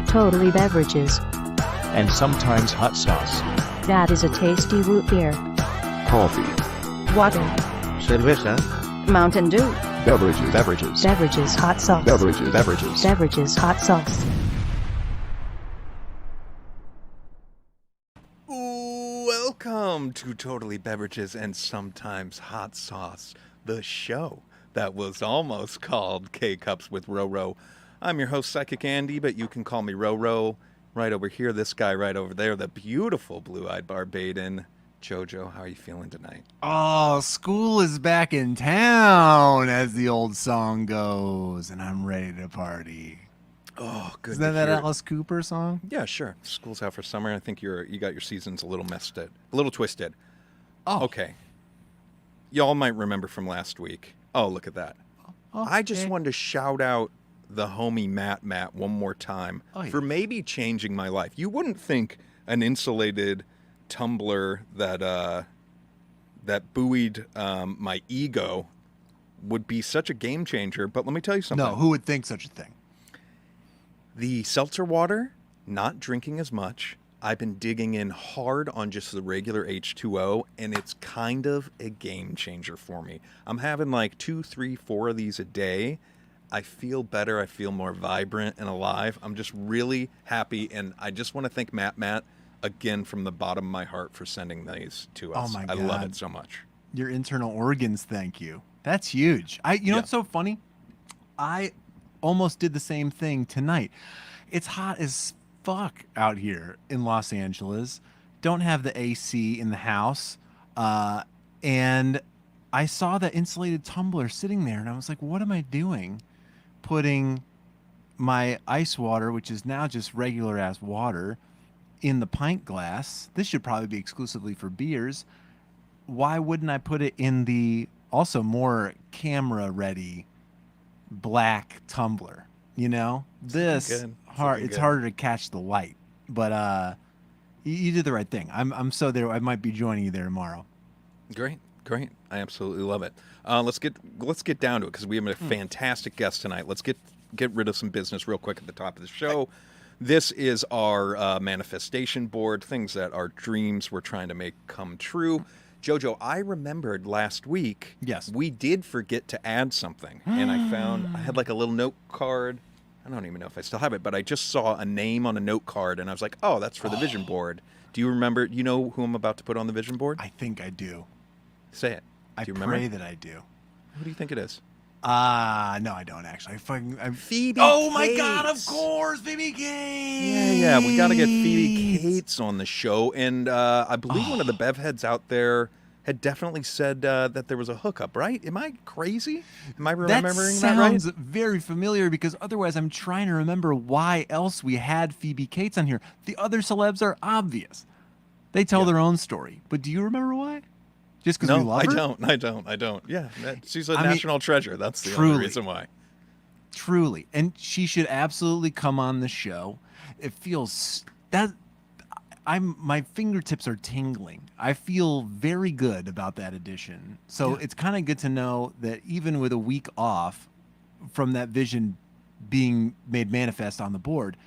Totally Beverages. And sometimes hot sauce. That is a tasty root beer. Coffee. Water. Cerveza. Mountain Dew. Beverages. Beverages. Beverages hot sauce. Beverages. Beverages. Beverages hot sauce. Welcome to Totally Beverages and Sometimes Hot Sauce, the show that was almost called K-Cups with Roro. I'm your host, Psychic Andy, but you can call me Roro. Right over here, this guy right over there, the beautiful blue-eyed Barbadian. Jojo, how are you feeling tonight? Oh, school is back in town, as the old song goes, and I'm ready to party. Oh, good. Isn't that Alice Cooper song? Yeah, sure. School's out for summer. I think you got your seasons a little twisted. Oh, Okay. Y'all might remember from last week. Oh, look at that. okay. I just wanted to shout out the homie Matt one more time for maybe changing my life. You wouldn't think an insulated tumbler that buoyed my ego would be such a game changer, but let me tell you something. No, who would think such a thing? The seltzer water, not drinking as much. I've been digging in hard on just the regular H2O, and it's kind of a game changer for me. I'm having like 2, 3, 4 of these a day. I feel better. I feel more vibrant and alive. I'm just really happy, and I just want to thank Matt again from the bottom of my heart for sending these to us. Oh my I love God. it so much. Your internal organs, thank you. That's huge. You know what's so funny? I almost did the same thing tonight. It's hot as fuck out here in Los Angeles. Don't have the AC in the house. And I saw that insulated tumbler sitting there, and I was like, what am I doing? Putting my ice water, which is now just regular ass water, in the pint glass. This should probably be exclusively for beers. Why wouldn't I put it in the also more camera ready black tumbler? You know, it's harder to catch the light, but you did the right thing. I'm so there. I might be joining you there tomorrow. Great. I absolutely love it. Let's get down to it because we have a fantastic guest tonight. Let's get rid of some business real quick at the top of the show. This is our manifestation board, things that our dreams we're trying to make come true. Jojo, I remembered last week, yes, we did forget to add something, and I had like a little note card. I don't even know if I still have it, but I just saw a name on a note card, and I was like, oh, that's for the vision board. Do you remember? You know who I'm about to put on the vision board? I think I do. Say it. Do you remember? I pray that I do. Who do you think it is? No, I don't actually. Phoebe Oh my Cates. God, of course, Phoebe Cates. Yeah, we got to get Phoebe Cates on the show. And I believe one of the Bev heads out there had definitely said that there was a hookup, right? Am I crazy? Am I remembering that right? That sounds very familiar because otherwise I'm trying to remember why else we had Phoebe Cates on here. The other celebs are obvious. They tell their own story. But do you remember why? Just because we love her? I don't. Yeah, she's a national treasure. That's the only reason why. Truly. And she should absolutely come on the show. It feels that my fingertips are tingling. I feel very good about that edition. So it's kind of good to know that even with a week off from that vision being made manifest on the board,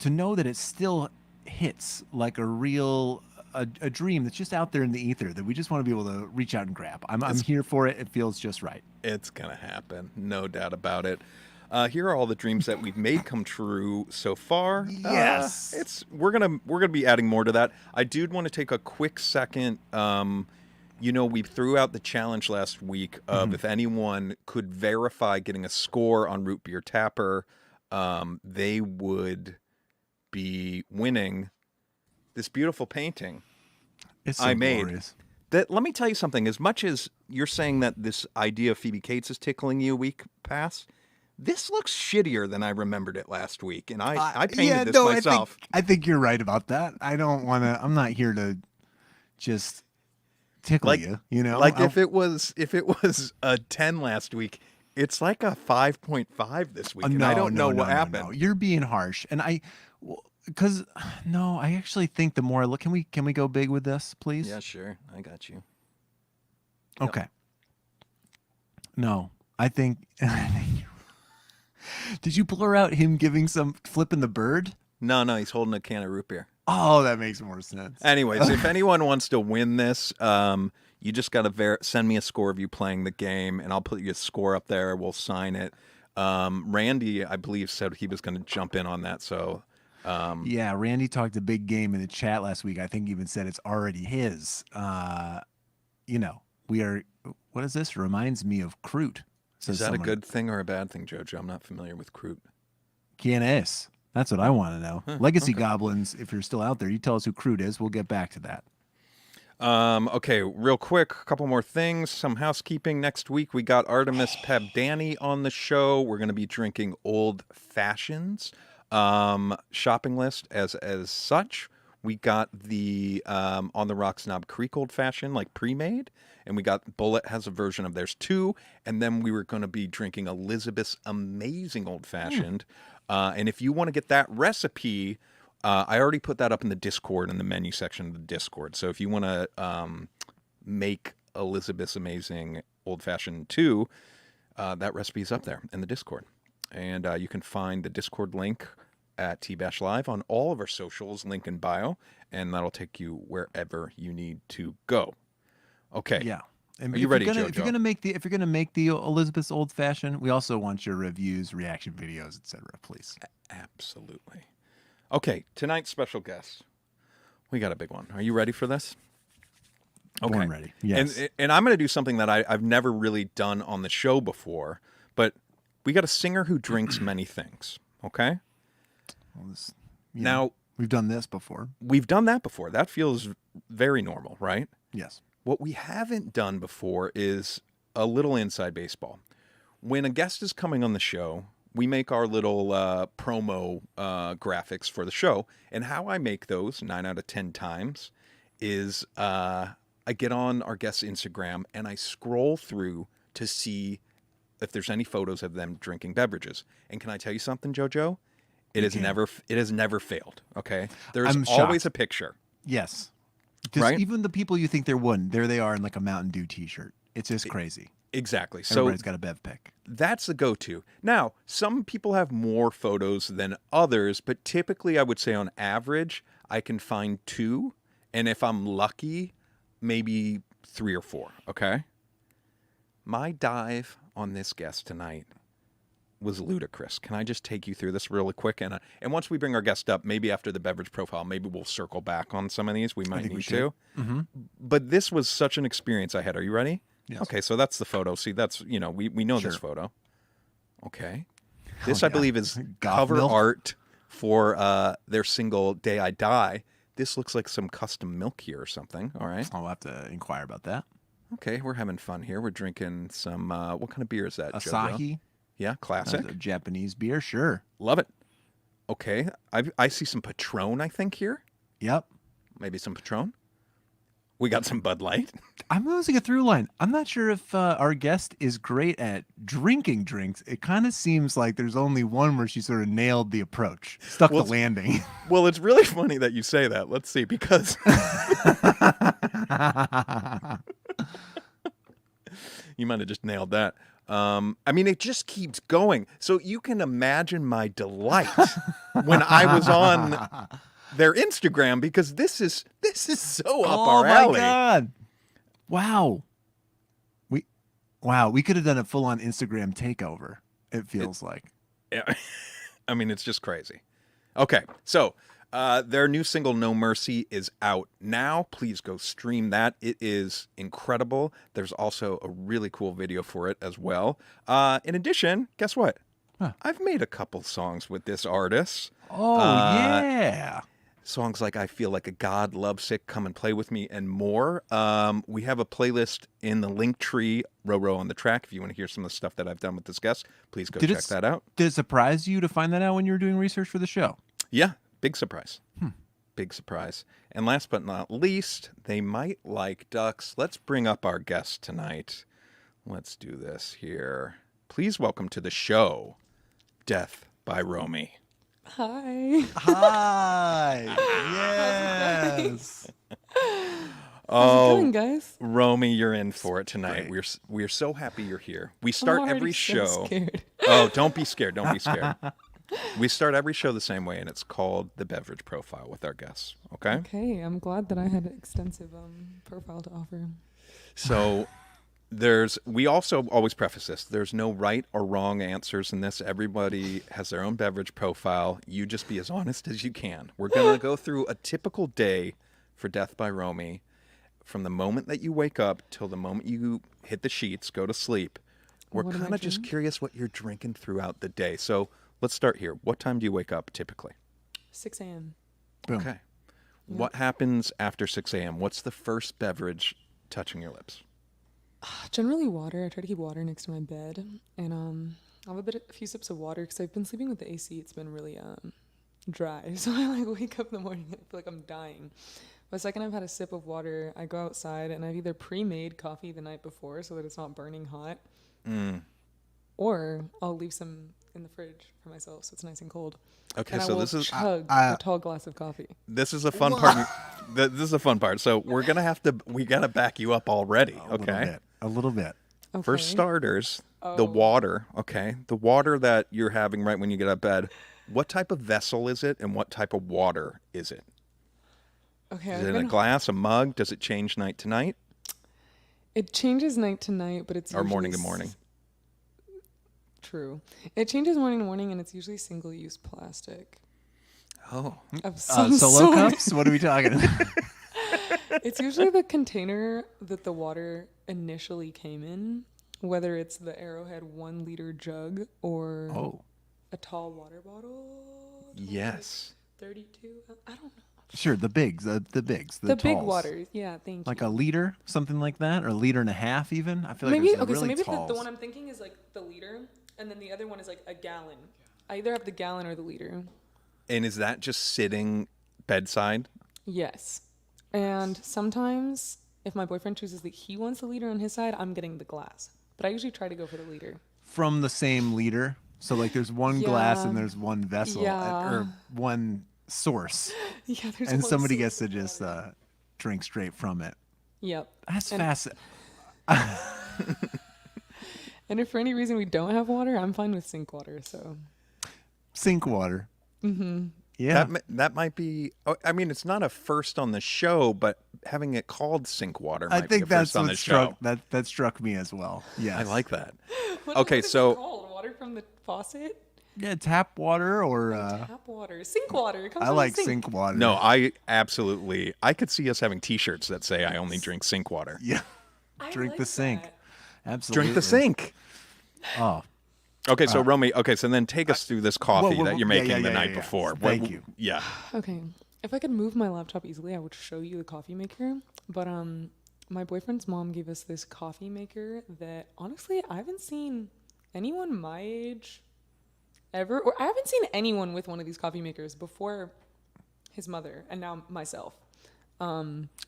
to know that it still hits like a real a dream that's just out there in the ether that we just want to be able to reach out and grab. I'm here for it. It feels just right. It's gonna happen, no doubt about it. Here are all the dreams that we've made come true so far. Yes, we're gonna be adding more to that. I do want to take a quick second. We threw out the challenge last week of if anyone could verify getting a score on Root Beer Tapper, they would be winning this beautiful painting I made. Glorious. Let me tell you something. As much as you're saying that this idea of Phoebe Cates is tickling you a week past, this looks shittier than I remembered it last week, and I painted this myself. I think you're right about that. I don't want to. I'm not here to just tickle you. You know, if it was a 10 last week, it's like a 5.5 this week, and I don't know what happened. No. You're being harsh, and I actually think the more I look, can we go big with this, please? Yeah, sure. I got you. Okay. No, I think. Did you blur out him flipping the bird? No, he's holding a can of root beer. Oh, that makes more sense. Anyways, if anyone wants to win this, you just got to send me a score of you playing the game, and I'll put you a score up there. We'll sign it. Randy, I believe, said he was going to jump in on that. So, yeah, Randy talked a big game in the chat last week. I think he even said it's already his. We are. What is this? Reminds me of Crute. Is that a good thing or a bad thing, Jojo? I'm not familiar with Crute. ¿Quién es? That's what I want to know. Legacy Goblins, if you're still out there, you tell us who Crute is. We'll get back to that. Okay, real quick, a couple more things. Some housekeeping. Next week, we got Artemis Pabdani on the show. We're going to be drinking Old Fashions. Shopping list as such. We got the On the Rocks Knob Creek Old Fashioned, like pre-made. And we got Bullet has a version of theirs too. And then we were going to be drinking Elizabeth's Amazing Old Fashioned. And if you want to get that recipe, I already put that up in the Discord, in the menu section of the Discord. So if you want to make Elizabeth's Amazing Old Fashioned too, that recipe is up there in the Discord. And you can find the Discord link at TBASHLIVE on all of our socials, link in bio, and that'll take you wherever you need to go. Okay. Yeah. And Are you ready, Jojo? Jojo? If you're gonna make the Elizabeth's Old Fashioned, we also want your reviews, reaction videos, etc. Please. Absolutely. Okay, tonight's special guest. We got a big one. Are you ready for this? Okay. Born ready. Yes. And I'm going to do something that I've never really done on the show before, but we got a singer who drinks many things. Okay. Well, now we've done this before. We've done that before. That feels very normal, right? Yes. What we haven't done before is a little inside baseball. When a guest is coming on the show, we make our little promo graphics for the show. And how I make those 9 out of 10 times is I get on our guest's Instagram and I scroll through to see if there's any photos of them drinking beverages. And can I tell you something, Jojo? It has never failed. Okay. There's always a picture. Yes. Right? Even the people you think there wouldn't, there they are in like a Mountain Dew t-shirt. It's just crazy. Exactly. Everybody's got a bev pic. That's the go-to. Now, some people have more photos than others, but typically I would say on average, I can find 2. And if I'm lucky, maybe 3 or 4. Okay. My dive on this guest tonight was ludicrous. Can I just take you through this really quick? And once we bring our guest up, maybe after the beverage profile, maybe we'll circle back on some of these. We might need to. Mm-hmm. But this was such an experience I had. Are you ready? Yes. Okay, so that's the photo. See, that's, we know this photo. Okay. This, I believe, is cover art for their single Day I Die. This looks like some custom milk here or something. All right. I'll have to inquire about that. Okay, we're having fun here. We're drinking some, what kind of beer is that, Asahi. Jojo? Yeah, classic. A Japanese beer, sure. Love it. Okay, I see some Patron, I think, here. Yep. Maybe some Patron. We got some Bud Light. I'm losing a through line. I'm not sure if our guest is great at drinking drinks. It kind of seems like there's only one where she sort of nailed the approach, stuck the landing. Well, it's really funny that you say that. Let's see, because you might have just nailed that. I mean, it just keeps going. So you can imagine my delight when I was on their Instagram, because this is so up our alley. Oh my God. Wow. We could have done a full on Instagram takeover. It feels like. Yeah. I mean, it's just crazy. Okay. So, their new single No Mercy is out now. Please go stream that. It is incredible. There's also a really cool video for it as well. In addition, guess what? Huh. I've made a couple songs with this artist. Oh, yeah. Songs like I Feel Like a God, Lovesick, Come and Play With Me, and more. We have a playlist in the link tree, row on the track. If you want to hear some of the stuff that I've done with this guest, please go check that out. Did it surprise you to find that out when you were doing research for the show? Yeah, big surprise. Big surprise. And last but not least, they might like ducks. Let's bring up our guest tonight. Let's do this here. Please welcome to the show, DeathbyRomy. Hi. Hi. Yes. How's it going, guys? Romy, you're in for it tonight. Great. We're so happy you're here. We start I'm already every so show. scared. Oh, don't be scared. Don't be scared. We start every show the same way, and it's called the beverage profile with our guests. Okay. Okay, I'm glad that I had an extensive profile to offer. So we also always preface this. There's no right or wrong answers in this. Everybody has their own beverage profile. You just be as honest as you can. We're going to go through a typical day for Death by Romy from the moment that you wake up till the moment you hit the sheets, go to sleep. We're What am I kind of just drinking? curious what you're drinking throughout the day. So let's start here. What time do you wake up typically? 6 a.m. Boom. Okay. What happens after 6 a.m.? What's the first beverage touching your lips? Generally water. I try to keep water next to my bed, and I'll have a few sips of water because I've been sleeping with the AC. It's been really dry, so I like wake up in the morning and I feel like I'm dying. But the second I've had a sip of water, I go outside and I've either pre-made coffee the night before so that it's not burning hot, or I'll leave some in the fridge for myself so it's nice and cold. Okay, And so I will this is chug a tall glass of coffee. this is a fun part. This is a fun part. So we gotta back you up already. Okay. A little bit. Okay. For starters, the water. Okay, the water that you're having right when you get out of bed. What type of vessel is it, and what type of water is it? Okay, Is it in a glass, a mug? Does it change night to night, It changes night to night, but it's or morning to usually morning? True. It changes morning to morning, and it's usually single-use plastic Oh, of some Solo sort. cups? What are we talking? It's usually the container that the water initially came in, whether it's the Arrowhead 1 liter jug or Oh, a tall water bottle. yes. 32. I don't know. sure. The bigs. The bigs. The big talls. waters. Yeah, thank Like you. a liter, something like that, or a liter and a half, even. I feel like Maybe there's okay. really So maybe talls. the one I'm thinking is like the liter, and then the other one is like a gallon. I either have the gallon or the liter. And is that just sitting bedside? Yes. And sometimes, if my boyfriend chooses that he wants the liter on his side, I'm getting the glass. But I usually try to go for the liter. From the same liter. So like there's one glass Yeah. and there's one vessel Yeah. or one source, Yeah, there's and one somebody source gets to of just water. drink straight from it. Yep. That's And- fascinating. And if for any reason we don't have water, I'm fine with sink water. So Sink water. Mm-hmm. Yeah. That might be. I mean, it's not a first on the show, but having it called sink water might I think be a that's first on what the show. struck that struck me as well. Yes. I like that. what Okay, is it so- called? Water from the faucet? Yeah, tap water or Tap water, sink water. It comes I from like the sink water. No, I could see us having T-shirts that say "I only drink sink water." Yeah. I Drink like the sink. that. Absolutely. Drink the sink. Oh. Okay, so Romy. Okay, so then take us through this coffee whoa, that you're yeah, making the yeah, night yeah. before. Thank you. Yeah. Okay. If I could move my laptop easily, I would show you the coffee maker. But my boyfriend's mom gave us this coffee maker that honestly I haven't seen anyone my age ever, or I haven't seen anyone with one of these coffee makers before his mother and now myself.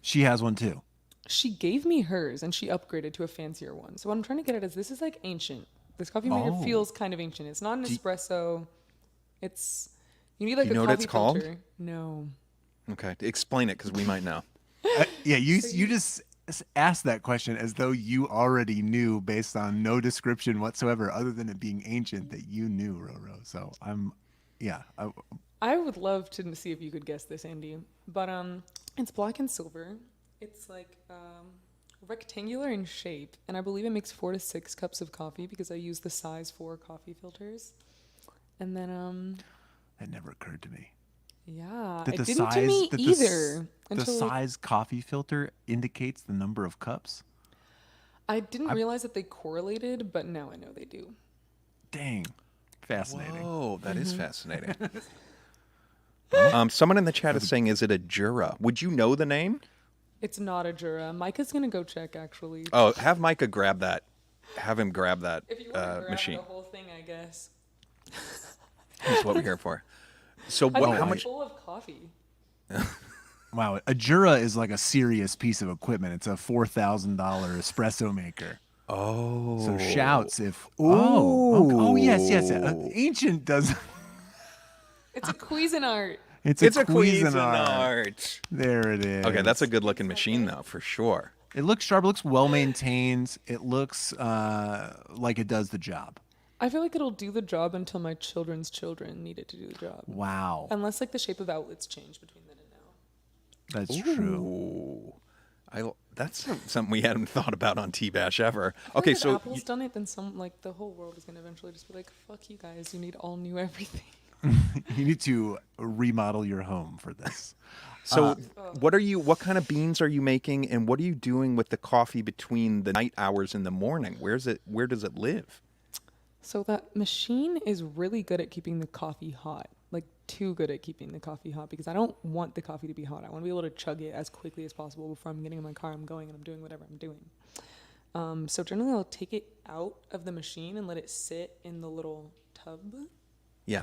She has one too. She gave me hers and she upgraded to a fancier one. So what I'm trying to get at is this is like ancient. This coffee maker Oh. feels kind of ancient. It's not an espresso. You need like You a know what coffee it's called? filter. No. Okay, explain it because we might know. Yeah, you just asked that question as though you already knew based on no description whatsoever other than it being ancient that you knew, Roro. So I would love to see if you could guess this, Andy. But it's black and silver. It's like rectangular in shape, and I believe it makes 4 to 6 cups of coffee because I use the size 4 coffee filters. And then that never occurred to me. yeah, That it the didn't size to me that either. the until like, size coffee filter indicates the number of cups. I didn't realize that they correlated, but now I know they do. Dang, fascinating. Oh, that Mm-hmm. is fascinating. Someone in the chat is saying, "Is it a Jura?" Would you know the name? It's not a Jura. Micah's gonna go check actually. Oh, have Micah grab that. Have him grab that If you want to grab machine. the whole thing, I guess. That's what we're here for. So, I what? think How it's much? full of coffee. Wow, a Jura is like a serious piece of equipment. It's a $4,000 espresso maker. Oh, So shouts if oh yes. Ancient does. It's a Cuisinart. It's a Cuisinart. Cuisinart. There it is. Okay, that's a good-looking machine, though, for sure. It looks sharp. It looks well maintained. It looks like it does the job. I feel like it'll do the job until my children's children need it to do the job. Wow. Unless like the shape of outlets change between then and now. That's true. Ooh. That's something we hadn't thought about on T-Bash ever. I feel Okay, like if so Apple's done it, then the whole world is gonna eventually just be like, fuck you guys, you need all new everything. You need to remodel your home for this. what kind of beans are you making, and what are you doing with the coffee between the night hours and the morning? Where does it live? So that machine is really good at keeping the coffee hot, like too good at keeping the coffee hot, because I don't want the coffee to be hot. I want to be able to chug it as quickly as possible before I'm getting in my car, I'm going and I'm doing whatever I'm doing. So generally I'll take it out of the machine and let it sit in the little tub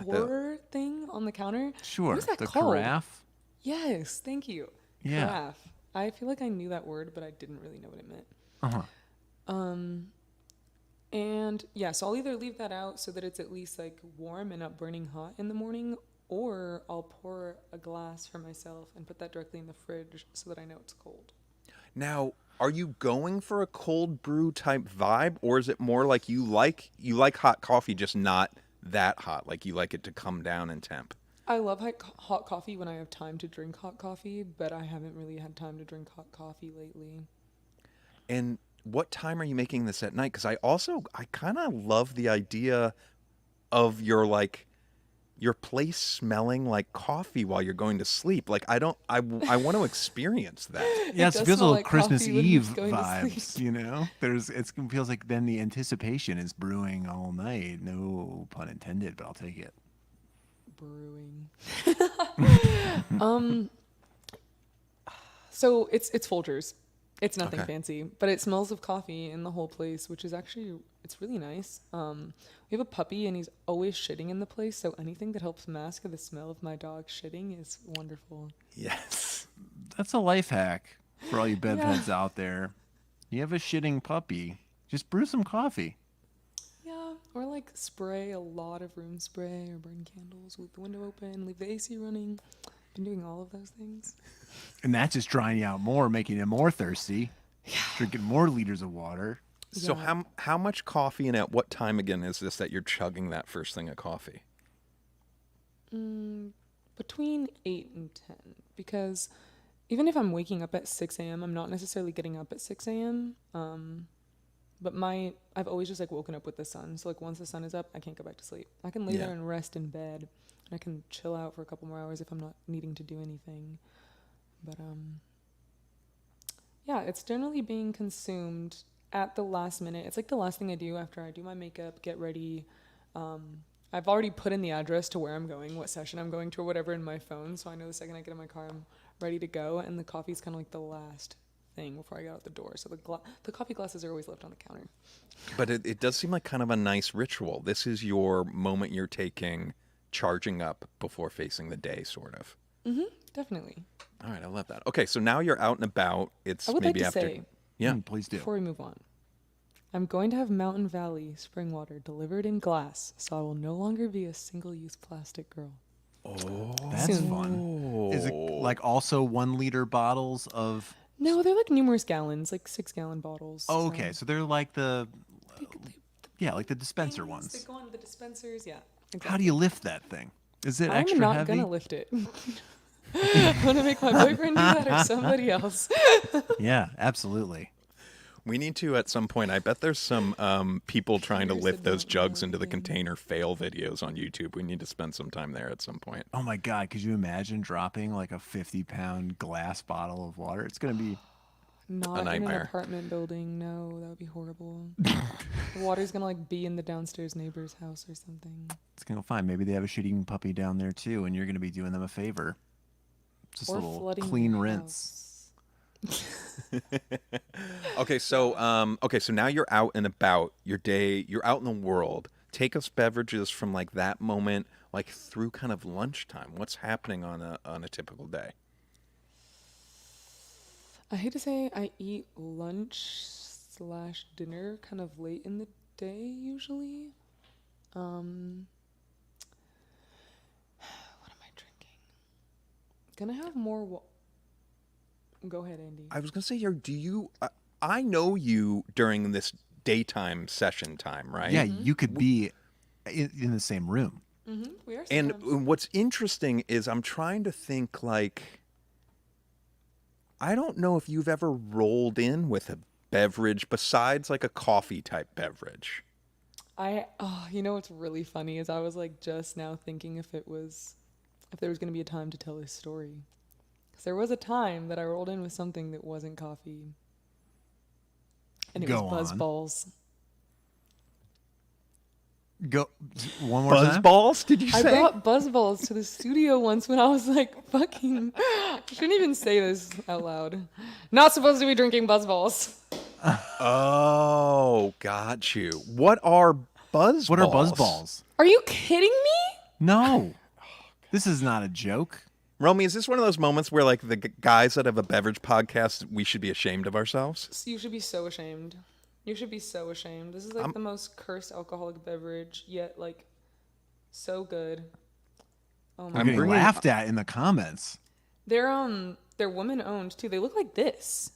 pour thing on the counter. Sure. What is that the called? carafe? Yes, thank you. Yeah. Carafe. I feel like I knew that word, but I didn't really know what it meant. Uh-huh. And yeah, so I'll either leave that out so that it's at least like warm and not burning hot in the morning, or I'll pour a glass for myself and put that directly in the fridge so that I know it's cold. Now, are you going for a cold brew type vibe, or is it more like you like hot coffee, just not that hot, like you like it to come down in temp? I love hot coffee when I have time to drink hot coffee, but I haven't really had time to drink hot coffee lately. And what time are you making this at night? Because I kind of love the idea of your place smelling like coffee while you're going to sleep. Like I want to experience that. Yeah, it does feels a smell little like Christmas coffee when Eve he's going to vibes, sleep. you know? It feels like then the anticipation is brewing all night. No pun intended, but I'll take it. Brewing. So it's Folgers. It's nothing fancy, but it smells of coffee in the whole place, which is it's really nice. We have a puppy and he's always shitting in the place, so anything that helps mask the smell of my dog shitting is wonderful. Yes. That's a life hack for all you bedheads out there. You have a shitting puppy, just brew some coffee. Yeah, or like spray a lot of room spray or burn candles, leave the window open, leave the AC running. Been doing all of those things. And that's just drying you out more, making you more thirsty. Yeah. Drinking more liters of water. So how much coffee, and at what time again is this that you're chugging that first thing of coffee? Between 8 and 10, because even if I'm waking up at 6 a.m., I'm not necessarily getting up at 6 a.m. But I've always just like woken up with the sun. So like once the sun is up, I can't go back to sleep. I can lay there and rest in bed. And I can chill out for a couple more hours if I'm not needing to do anything. But yeah, it's generally being consumed at the last minute. It's like the last thing I do after I do my makeup, get ready. I've already put in the address to where I'm going, what session I'm going to, or whatever in my phone. So I know the second I get in my car, I'm ready to go. And the coffee's kind of like the last thing before I get out the door. So the coffee glasses are always left on the counter. But it does seem like kind of a nice ritual. This is your moment you're taking, charging up before facing the day, sort of. Mm-hmm, definitely. All right, I love that. Okay, so now you're out and about. It's I would maybe like to after. say, Yeah, Please do. before we move on, I'm going to have Mountain Valley spring water delivered in glass, so I will no longer be a single-use plastic girl. Oh, That's Soon. fun. Is it like also 1 liter bottles of... No, they're like numerous gallons, like 6-gallon bottles. Oh, okay. So they're like the... Yeah, like the dispenser They ones. go into the dispensers, yeah. Exactly. How do you lift that thing? Is it I'm extra not heavy? gonna lift it. I'm gonna make my boyfriend do that or somebody else. Yeah, absolutely. we need to at some point. I bet there's some people trying to Fingers lift that those don't jugs know into the anything. container fail videos on YouTube. We need to spend some time there at some point. Oh my God, could you imagine dropping like a 50-pound glass bottle of water? It's going to be... Not in an nightmare. apartment building. No, that would be horrible. The water's gonna like be in the downstairs neighbor's house or something. It's going to go fine. Maybe they have a shit-eating puppy down there too, and you're going to be doing them a favor. Just a Or little flooding clean their rinse. Okay, so now you're out and about your day. You're out in the world. Take us beverages from like that moment, like through kind of lunchtime. What's happening on a typical day? I hate to say I eat lunch/dinner kind of late in the day usually. What am I drinking? Gonna have more Go ahead, Andy. I was gonna say, do you? I know you during this daytime session time, right? Yeah, you could be in the same room. We are. And sometimes. what's interesting is I'm trying to think like, I don't know if you've ever rolled in with a beverage besides like a coffee type beverage. You know what's really funny is I was like just now thinking if there was going to be a time to tell this story. Because there was a time that I rolled in with something that wasn't coffee. And it was on. Buzzballs. Go one more time. Buzzballs, did you I say? brought Buzzballs to the studio once when I was like fucking... I shouldn't even say this out loud. Not supposed to be drinking Buzzballs. Oh, got you. What are Buzzballs? What are Buzzballs? Are you kidding me? No. This is not a joke. Romy, is this one of those moments where like the guys that have a beverage podcast, we should be ashamed of ourselves? You should be so ashamed. You should be so ashamed. This is like the most cursed alcoholic beverage, yet like so good. Oh my I'm getting bringing- laughed at in the comments. They're women owned too. They look like this.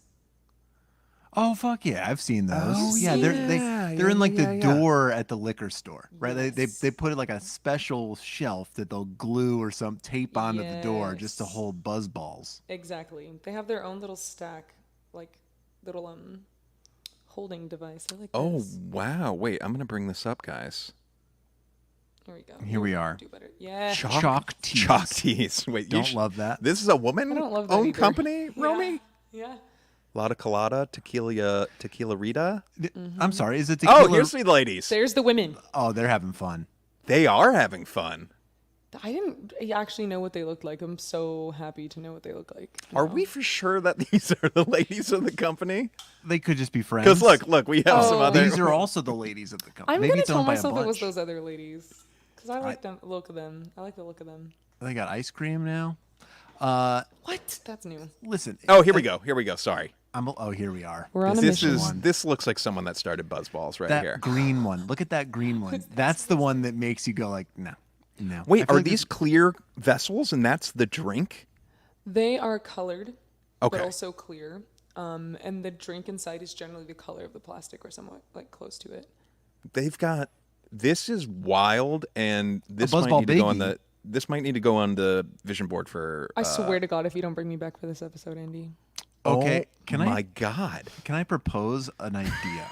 Oh fuck yeah, I've seen those. Oh, yeah, yeah, they're in like the yeah. door at the liquor store, right? Yes. They put it like a special shelf that they'll glue or some tape onto the door just to Yes. hold Buzzballs. Exactly. They have their own little stack, like little holding device. I like Oh, this. wow. Wait, I'm going to bring this up, guys. Here we go. Here we are. Do better. Yeah. Chalk teas. Chalk teas. Wait, Don't love that. This is a woman I don't love that owned either. company, Romy? Yeah. Lotta Colada, Tequila Rita. I'm sorry, is it tequila? Oh, here's the ladies. There's the women. Oh, they're having fun. They are having fun. I didn't actually know what they looked like. I'm so happy to know what they look like. Are now. we for sure that these are the ladies of the company? They could just be friends. Because look, we have some Oh. other. These are also the ladies of the company. I'm Maybe gonna it's tell owned by a myself it was bunch. those other ladies because I like them. Look at them. I like the look of them. They got ice cream now. What? That's new. Listen. Oh, here we go. Here we go. Sorry. Here we are. We're on a This mission. is this looks like someone that started Buzzballs right That here. green one. Look at that green one. That's the one that makes you go like, no. I Wait, feel are like these clear vessels and that's the drink? They are colored, Okay. but also clear. And the drink inside is generally the color of the plastic or somewhat like close to it. They've got this is wild and this might Buzzball need to go on Biggie. the this might need to go on the vision board for I swear to God, if you don't bring me back for this episode, Andy. Okay, Oh my God. Can I propose an idea?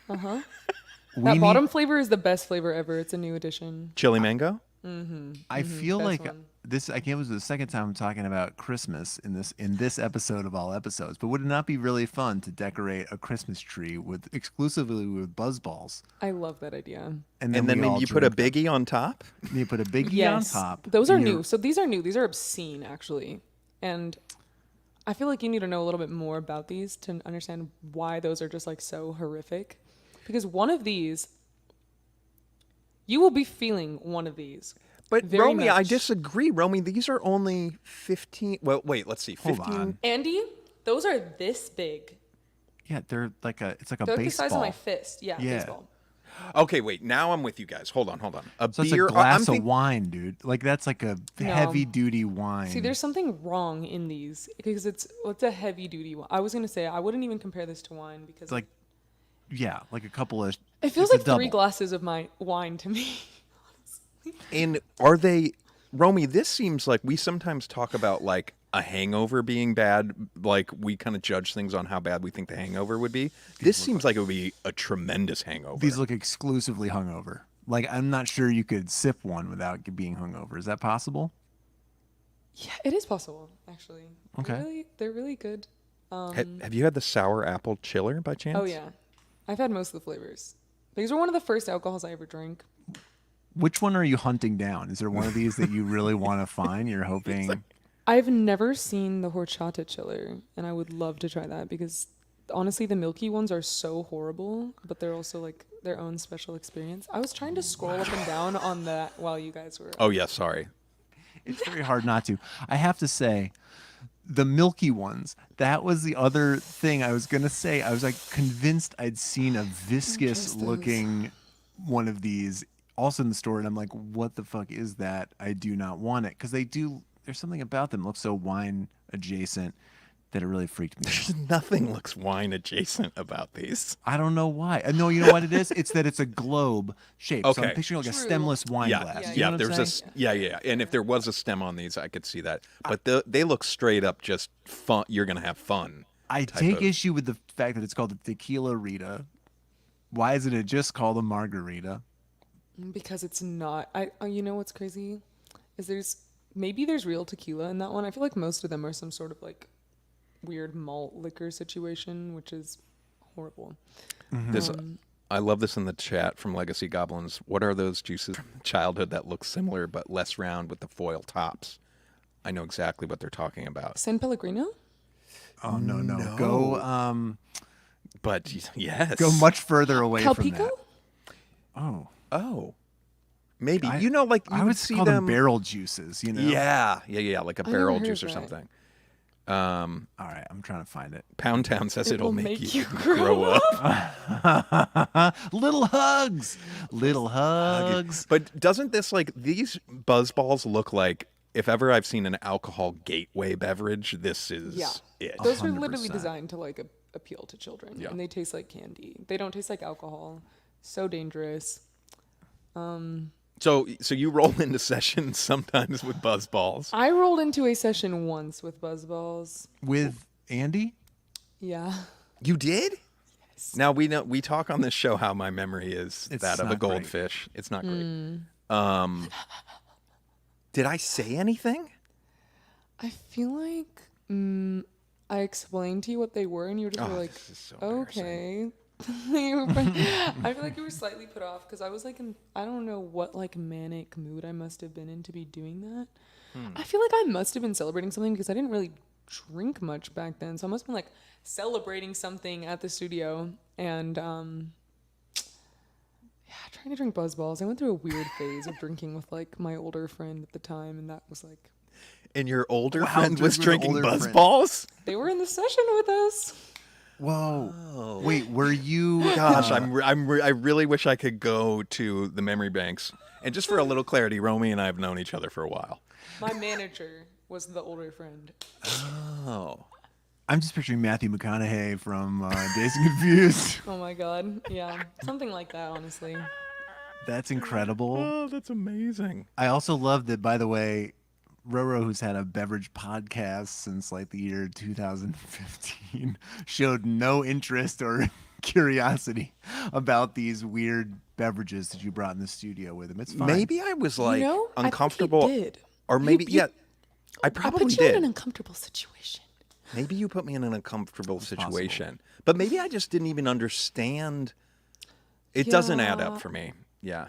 That bottom flavor is the best flavor ever. It's a new addition. Chili mango? I feel best like one. this. I can't. It was the second time I'm talking about Christmas in this episode of all episodes. But would it not be really fun to decorate a Christmas tree exclusively with Buzzballs? I love that idea. And then maybe you put a biggie on top? You put a biggie Yes, on top. those are and new. So these are new. These are obscene, actually. And I feel like you need to know a little bit more about these to understand why those are just like so horrific. Because one of these, you will be feeling one of these. But Very Romy, I much. disagree. Romy, these are only 15. Well, wait, let's see. Hold 15. on. Andy, those are this big. Yeah, they're like a. It's like a They're like the baseball. size of my fist. Yeah, Yeah. baseball. Okay, wait. Now I'm with you guys. Hold on. A So it's beer. a glass I'm of wine, dude. Like that's like a No. heavy duty wine. See, there's something wrong in these because it's a heavy duty one. I was gonna say I wouldn't even compare this to wine because It's like, yeah, like a couple of. it feels it's a like 3 double. glasses of my wine to me. And are they, Romy? This seems like we sometimes talk about like a hangover being bad. Like we kind of judge things on how bad we think the hangover would be. This seems like it would be a tremendous hangover. These look exclusively hungover. Like I'm not sure you could sip one without being hungover. Is that possible? Yeah, it is possible actually. Okay. They're really good. Have you had the sour apple chiller by chance? Oh yeah, I've had most of the flavors. These were one of the first alcohols I ever drank. Which one are you hunting down? Is there one of these that you really want to find? You're hoping. I've never seen the horchata chiller, and I would love to try that because honestly, the milky ones are so horrible, but they're also like their own special experience. I was trying to scroll up and down on that while you guys were. Oh yeah. Sorry. It's very hard not to. I have to say, the milky ones, that was the other thing I was going to say. I was like convinced I'd seen a viscous looking one of these also in the store. And I'm like, what the fuck is that? I do not want it. Because there's something about them. Look so wine adjacent. that it really freaked me out. Nothing looks wine adjacent about these. I don't know why. No, you know what it is? It's that it's a globe shape. So I'm Okay. picturing like a True. stemless wine Yeah, glass. Yeah, You know what I'm there's saying? and if there was a stem on these, I could see that. But they look straight up just fun. You're gonna have fun. I type take of- issue with the fact that it's called the Tequila Rita. Why isn't it just called a margarita? Because it's not. You know what's crazy? Is there's real tequila in that one. I feel like most of them are some sort of like weird malt liquor situation, which is horrible. This I love this in the chat from Legacy Goblins. What are those juices from childhood that look similar but less round with the foil tops? I know exactly what they're talking about. San Pellegrino? Oh no. No. Go But yes, go much further away from Calpico? that. Oh. Oh, maybe I- you like you I would would see call them. barrel juices, you know? Yeah, like a I never barrel heard juice or that. something. All right, I'm trying to find it. Pound Town says It it'll will make you grow grow up. Little hugs. Little hugs. But doesn't this these Buzzballs look like if ever I've seen an alcohol gateway beverage, this is Yeah. it. Those were literally 100%. designed to like appeal to children, Yeah. and they taste like candy. They don't taste like alcohol. So dangerous. So you roll into sessions sometimes with Buzzballs. I rolled into a session once with Buzzballs. With Andy? Yeah. You did? Now we talk on this show how my memory is It's that of a not great. goldfish. It's not great. Did I say anything? I feel like I explained to you what they were, and you were just Oh, like, this is so embarrassing. okay. I feel like you were slightly put off because I was like I don't know what like manic mood I must have been in to be doing that. I feel like I must have been celebrating something because I didn't really drink much back then, so I must have been like celebrating something at the studio and trying to drink Buzzballs. I went through a weird phase of drinking with like my older friend at the time, and that was like And your older Wow, friend was drink with drinking an older friend. Buzzballs? they were in the session with us. Whoa. Wait, were you Gosh, I really wish I could go to the memory banks. And just for a little clarity, Romy and I have known each other for a while. My manager was the older friend. Oh. I'm just picturing Matthew McConaughey from Dazed and Confused. Oh my god. Yeah. Something like that, honestly. That's incredible. Oh, that's amazing. I also love that, by the way, Roro, who's had a beverage podcast since like the year 2015, showed no interest or curiosity about these weird beverages that you brought in the studio with him. It's fine. Maybe I was like you know, uncomfortable. I think he did. Or maybe, You- I I probably put you in did. an uncomfortable situation. Maybe you put me in an uncomfortable possible. situation. But maybe I just didn't even understand. It doesn't add Yeah. up for me. Yeah.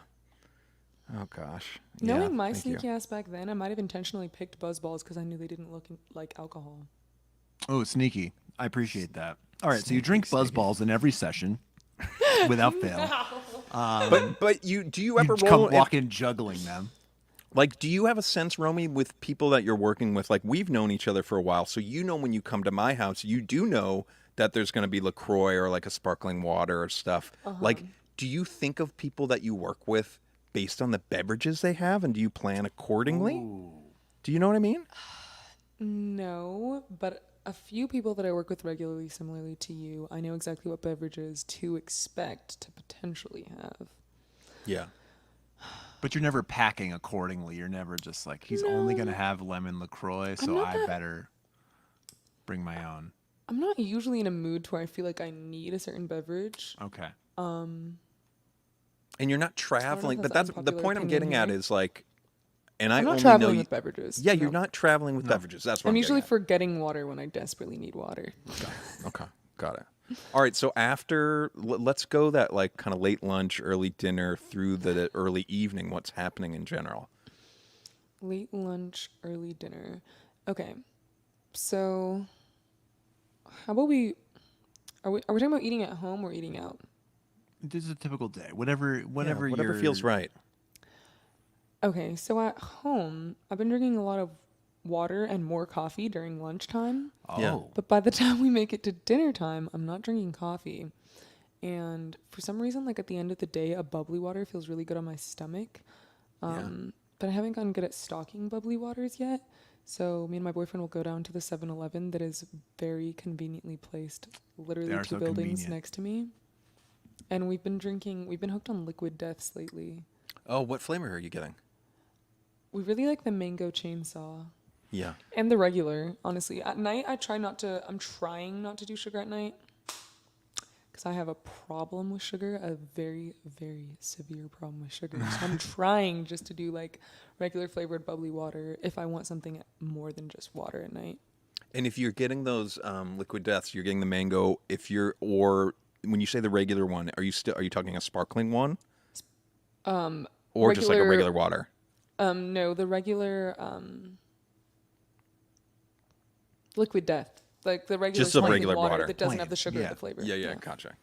Oh, gosh. Knowing Yeah, my thank you. sneaky ass back then, I might have intentionally picked Buzzballs because I knew they didn't look like alcohol. Oh, sneaky. I appreciate that. All right, so you drink Buzzballs in every session without fail. But do you ever You roll come walk in juggling them. Like, do you have a sense, Romy, with people that you're working with? Like, we've known each other for a while, so you know when you come to my house, you do know that there's going to be LaCroix or like a sparkling water or stuff. Like, do you think of people that you work with based on the beverages they have, and do you plan accordingly? Do you know what I mean? No, but a few people that I work with regularly, similarly to you, I know exactly what beverages to expect to potentially have. Yeah. But you're never packing accordingly. You're never just like, he's only going to have lemon LaCroix, so not I that- better bring my own. I'm not usually in a mood to where I feel like I need a certain beverage. Okay. And you're not traveling, if but that's that's an the unpopular point I'm opinion getting at here. is like, and I I'm not only traveling know with beverages. Yeah, no. you're not traveling with beverages. That's what I'm I'm usually getting forgetting water when I desperately need water. at. Okay, got it. All right, so after, let's go that like kind of late lunch, early dinner through the early evening. What's happening in general? Late lunch, early dinner. Okay. So how about are we talking about eating at home or eating out? This is a typical day. Whatever Whatever you're- feels right. Okay, so at home, I've been drinking a lot of water and more coffee during lunchtime. Oh. Yeah. But by the time we make it to dinner time, I'm not drinking coffee. And for some reason, like at the end of the day, a bubbly water feels really good on my stomach. But I haven't gotten good at stocking bubbly waters yet. So me and my boyfriend will go down to the 7-Eleven that is very conveniently placed, literally They are 2 so buildings convenient. next to me. And we've been hooked on Liquid Deaths lately. Oh, what flavor are you getting? We really like the mango chainsaw. Yeah. And the regular, honestly. At night, I'm trying not to do sugar at night. Because I have a problem with sugar, a very, very severe problem with sugar. So I'm trying just to do like regular flavored bubbly water if I want something more than just water at night. And if you're getting those Liquid Deaths, you're getting the mango. Or when you say the regular one, are you talking a sparkling one? Or just like a regular water? No, the regular Liquid Death. Like the regular Just the sparkling regular water. that doesn't Plain, have the sugar yeah. or the flavor. Yeah. Gotcha.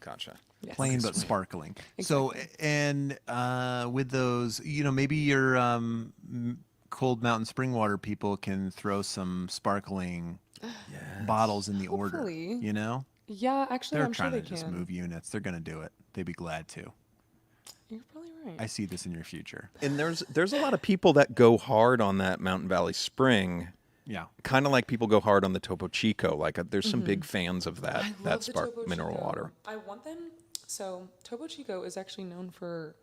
Yes. Plain but sparkling. So, Exactly. and with those, maybe your cold mountain spring water people can throw some sparkling bottles in the order. Hopefully. Yeah, actually, They're I'm sure trying they to just can. move units. They're going to do it. They'd be glad to. You're probably right. I see this in your future. And there's a lot of people that go hard on that Mountain Valley Spring. Yeah. Kind of like people go hard on the Topo Chico. Like there's some big fans of I that love the spark Topo mineral Chico. water. I want them. So Topo Chico is actually known for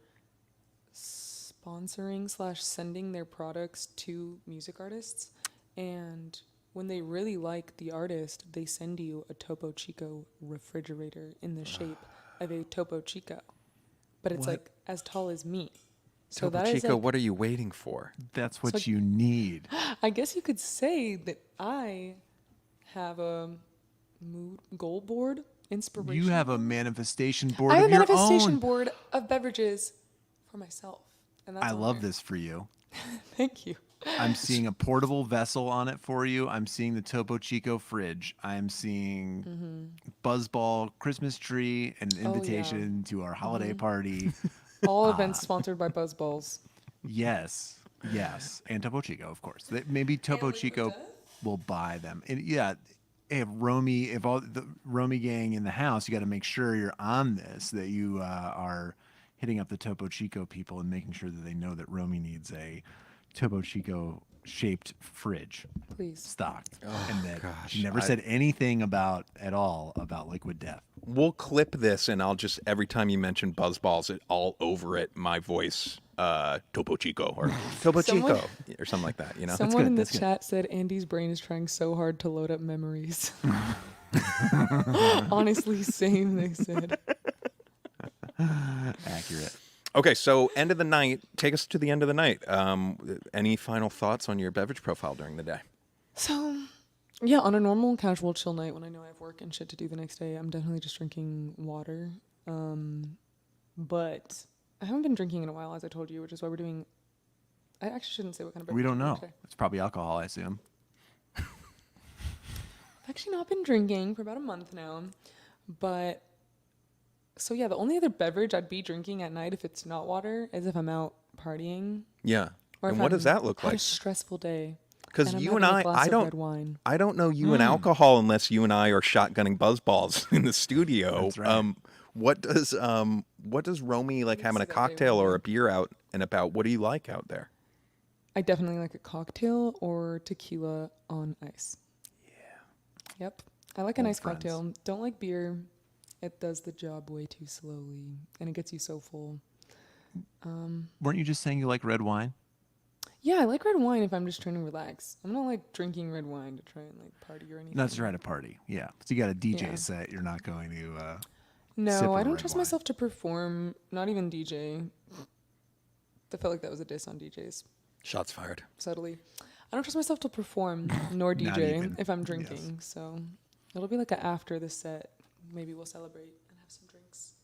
sponsoring/sending their products to music artists, and when they really like the artist, they send you a Topo Chico refrigerator in the shape of a Topo Chico, but it's What? like as tall as me. So Topo that is Chico, like, what are you waiting for? That's what like- you need. I guess you could say that I have a mood goal board inspiration. You have a manifestation board I have of a your manifestation own. board of beverages for myself, and that's I on love there. this for you. Thank you. I'm seeing a portable vessel on it for you. I'm seeing the Topo Chico fridge. I'm seeing Buzzball Christmas tree, an Oh, yeah. invitation to our holiday party. All events sponsored by Buzzballs. Yes, and Topo Chico, of course. Maybe Topo Chico will buy them. And yeah, if all the Romy gang in the house, you got to make sure you're on this, that you are hitting up the Topo Chico people and making sure that they know that Romy needs a Topo Chico shaped fridge Please. stocked, and that gosh, she never said anything at all about Liquid Death. We'll clip this, and I'll just every time you mention Buzzballs, it all over it. My voice, Topo Chico or Topo Someone- Chico or something like that. Someone good, in the that's good. chat said Andy's brain is trying so hard to load up memories. Honestly, same, they said. Accurate. Okay, so end of the night. Take us to the end of the night. Any final thoughts on your beverage profile during the day? So, yeah, on a normal, casual, chill night when I know I have work and shit to do the next day, I'm definitely just drinking water. But I haven't been drinking in a while, as I told you, which is why we're doing. I actually shouldn't say what kind of beverage We don't we're doing know. today. It's probably alcohol, I assume. I've actually not been drinking for about a month now, but so yeah, the only other beverage I'd be drinking at night if it's not water is if I'm out partying Yeah. or And if what does I'm that look had like? a stressful day. Because I'm you having and a glass I of don't, red wine. I don't know you and alcohol unless you and I are shotgunning Buzzballs in the studio. That's right. What does Romy like having a see that day cocktail one or day. a beer out and about? What do you like out there? I definitely like a cocktail or tequila on ice. Yeah. Yep. I like a Old nice friends. cocktail. Don't like beer. It does the job way too slowly, and it gets you so full. Weren't you just saying you like red wine? Yeah, I like red wine if I'm just trying to relax. I'm not like drinking red wine to try and like party or anything. Not to try to party. Yeah. So you got a DJ Yeah. set. You're not going to. sip No, of I don't red trust wine. myself to perform. Not even DJ. I felt like that was a diss on DJs. Shots fired. Subtly, I don't trust myself to perform nor Not DJ even. if I'm drinking. So it'll be like a after the set. Maybe we'll celebrate and have some drinks.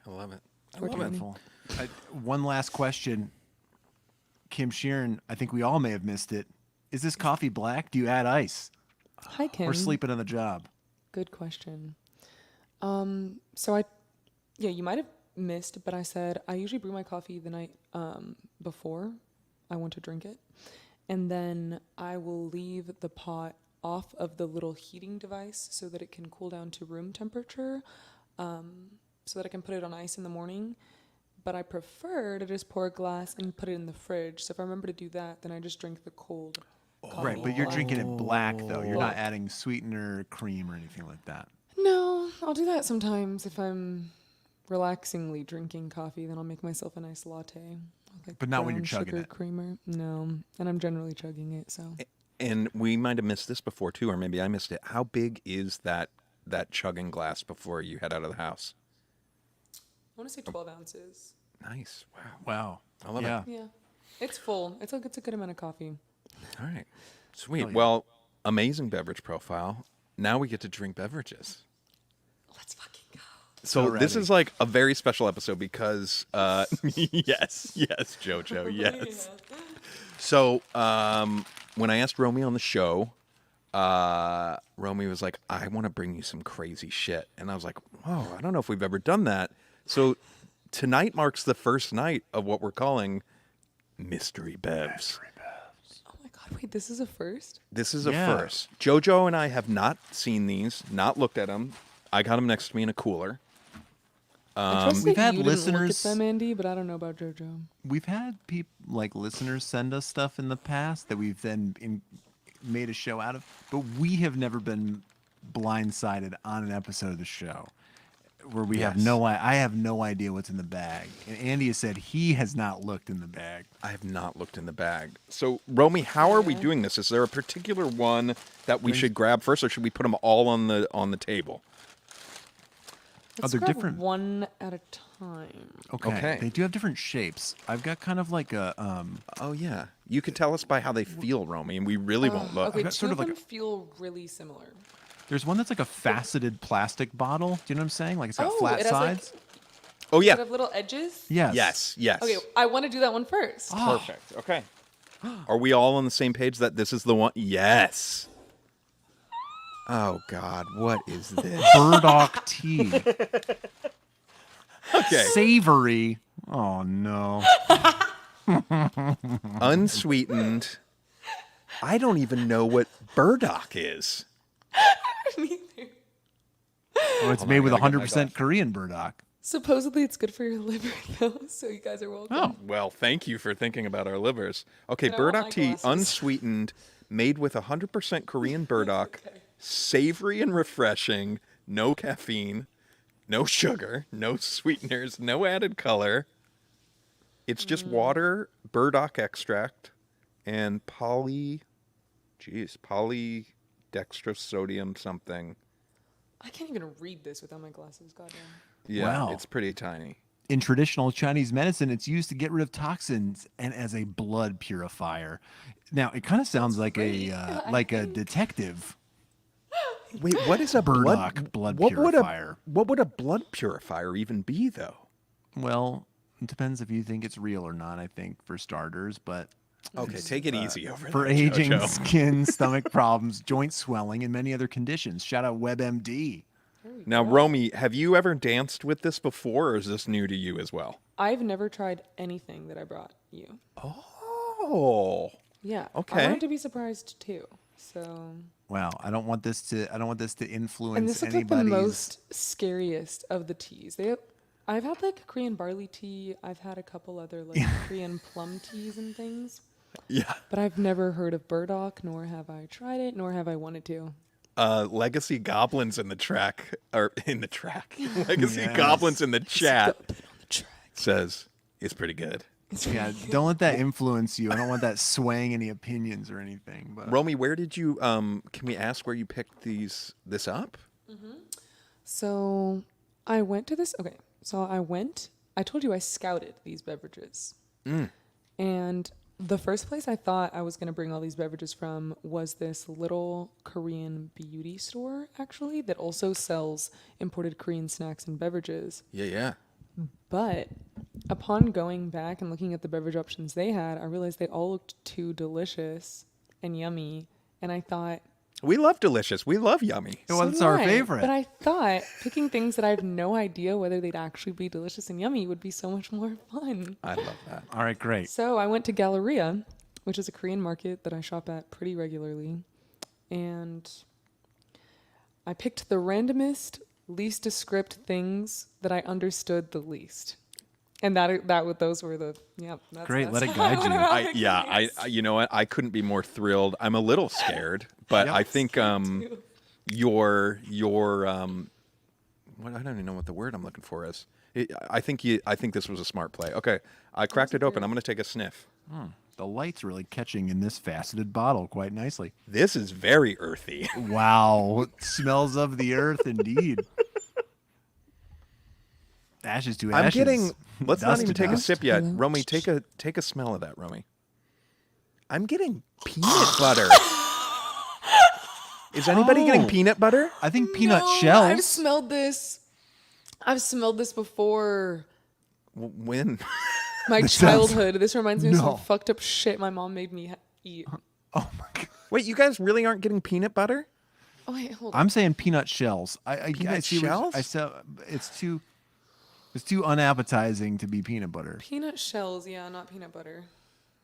I love it. I Or love it. Wonderful. One last question. Kim Sheeran, I think we all may have missed it. Is this coffee black? Do you add ice? Hi, Kim. Or sleeping on the job? Good question. So you might have missed, but I said I usually brew my coffee the night before I want to drink it, and then I will leave the pot off of the little heating device so that it can cool down to room temperature, so that I can put it on ice in the morning. But I prefer to just pour a glass and put it in the fridge. So if I remember to do that, then I just drink the cold coffee. Right, but you're drinking it black though. You're not Black. adding sweetener, cream, or anything like that. No, I'll do that sometimes if I'm relaxingly drinking coffee. Then I'll make myself a nice latte. With like But not when you're brown chugging sugar it. creamer. No, and I'm generally chugging it. So And we might have missed this before too, or maybe I missed it. How big is that chugging glass before you head out of the house? I want to say 12 ounces. Nice. Wow. Wow. I love yeah. it. Yeah, it's full. It's a good amount of coffee. All right. Sweet. Hell yeah. Well, amazing beverage profile. Now we get to drink beverages. Let's fucking go. So So this ready. is like a very special episode because yes, Jojo, yes. So when I asked Romy on the show, Romy was like, I want to bring you some crazy shit. And I was like, whoa, I don't know if we've ever done that. So tonight marks the first night of what we're calling Mystery Bevs. Oh my god! Wait, this is a first. This is a Yeah. first. Jojo and I have not seen these, not looked at them. I got them next to me in a cooler. I trust we've that had you listeners- didn't look at them, Andy, but I don't know about JoJo. We've had listeners send us stuff in the past that we've then made a show out of, but we have never been blindsided on an episode of the show where we have Yes. I have no idea what's in the bag. And Andy has said he has not looked in the bag. I have not looked in the bag. So, Romy, how are we doing this? Is there a particular one that we should grab first, or should we put them all on the table? Let's they're grab different. one at a time. Okay. They do have different shapes. I've got kind of like a Oh yeah, you could tell us by how they feel, Romy, and we really won't look. Okay, got two sort of of like them feel really similar. there's one that's like a faceted plastic bottle. Do you know what I'm saying? Like it's got Oh, flat it has, like, sides. Oh Does it yeah, have little edges? Yes. yes. Okay, I want to do that one first. Perfect. Okay. Are we all on the same page that this is the one? Yes. Oh God, what is this? Burdock Tea. Okay. Savory. Oh no. Unsweetened. I don't even know what burdock is. Neither. Oh, it's on, made I with gotta get my 100% glasses. Korean burdock. Supposedly it's good for your liver, though, so you guys are welcome. Oh. Well, thank you for thinking about our livers. Okay, And I want burdock my tea, glasses. unsweetened, made with 100% Korean burdock, Okay. savory and refreshing, no caffeine, no sugar, no sweeteners, no added color. It's just water, burdock extract, and polydextrosodium something. I can't even read this without my glasses, goddamn. Yeah, Wow. it's pretty tiny. In traditional Chinese medicine, it's used to get rid of toxins and as a blood purifier. Now, it kind of sounds like great, a I like a think. detective. Wait, what is a Burdock blood purifier. What would a blood purifier even be, though? Well, it depends if you think it's real or not, I think, for starters. But Okay, take it easy over for there, aging, Jojo. skin, stomach problems, joint swelling, and many other conditions. Shout out WebMD. Now, Romy, have you ever danced with this before, or is this new to you as well? I've never tried anything that I brought you. Oh, Yeah. Okay. I wanted to be surprised too. So. Wow, I don't want this to And influence this looks like the anybody's. most scariest of the teas. I've had like Korean barley tea. I've had a couple other like Korean plum teas and things. yeah. But I've never heard of burdock, nor have I tried it, nor have I wanted to. Legacy Goblins in the track, or in the track. Legacy Yes. Goblins in the chat Put it on the track. says it's pretty good. Yeah, don't let that influence you. I don't want that swaying any opinions or anything. But Romy, where did you? Can we ask where you picked this up? So I went to this. Okay. So I told you I scouted these beverages. And the first place I thought I was going to bring all these beverages from was this little Korean beauty store, actually, that also sells imported Korean snacks and beverages. Yeah. But upon going back and looking at the beverage options they had, I realized they all looked too delicious and yummy. And I thought, We love delicious. We love yummy. well, so that's do our I. favorite. But I thought picking things that I have no idea whether they'd actually be delicious and yummy would be so much more fun. I love that. All right, great. So I went to Galleria, which is a Korean market that I shop at pretty regularly. And I picked the randomest, least descript things that I understood the least. And those were the That's, Great, let it that's guide you. I you know what? I couldn't be more thrilled. I'm a little scared, but Yep. I think your what I don't even know what the word I'm looking for is. I think this was a smart play. Okay, I cracked it open. I'm going to take a sniff. The light's really catching in this faceted bottle quite nicely. This is very earthy. Wow, smells of the earth indeed. Ashes to ashes. I'm getting. Let's not Dust even to take a dust. sip yet, Romy. Take a smell of that, Romy. I'm getting peanut butter. Is anybody getting peanut butter? I think peanut No, shells. I've smelled this. I've smelled this before. When? My This sounds- childhood. This reminds me of No. some fucked up shit my mom made me eat. Oh my god. Wait, you guys really aren't getting peanut butter? Oh wait, hold on. I'm saying peanut shells. I Peanut see what- shells? I saw. It's too unappetizing to be peanut butter. Peanut shells, yeah, not peanut butter.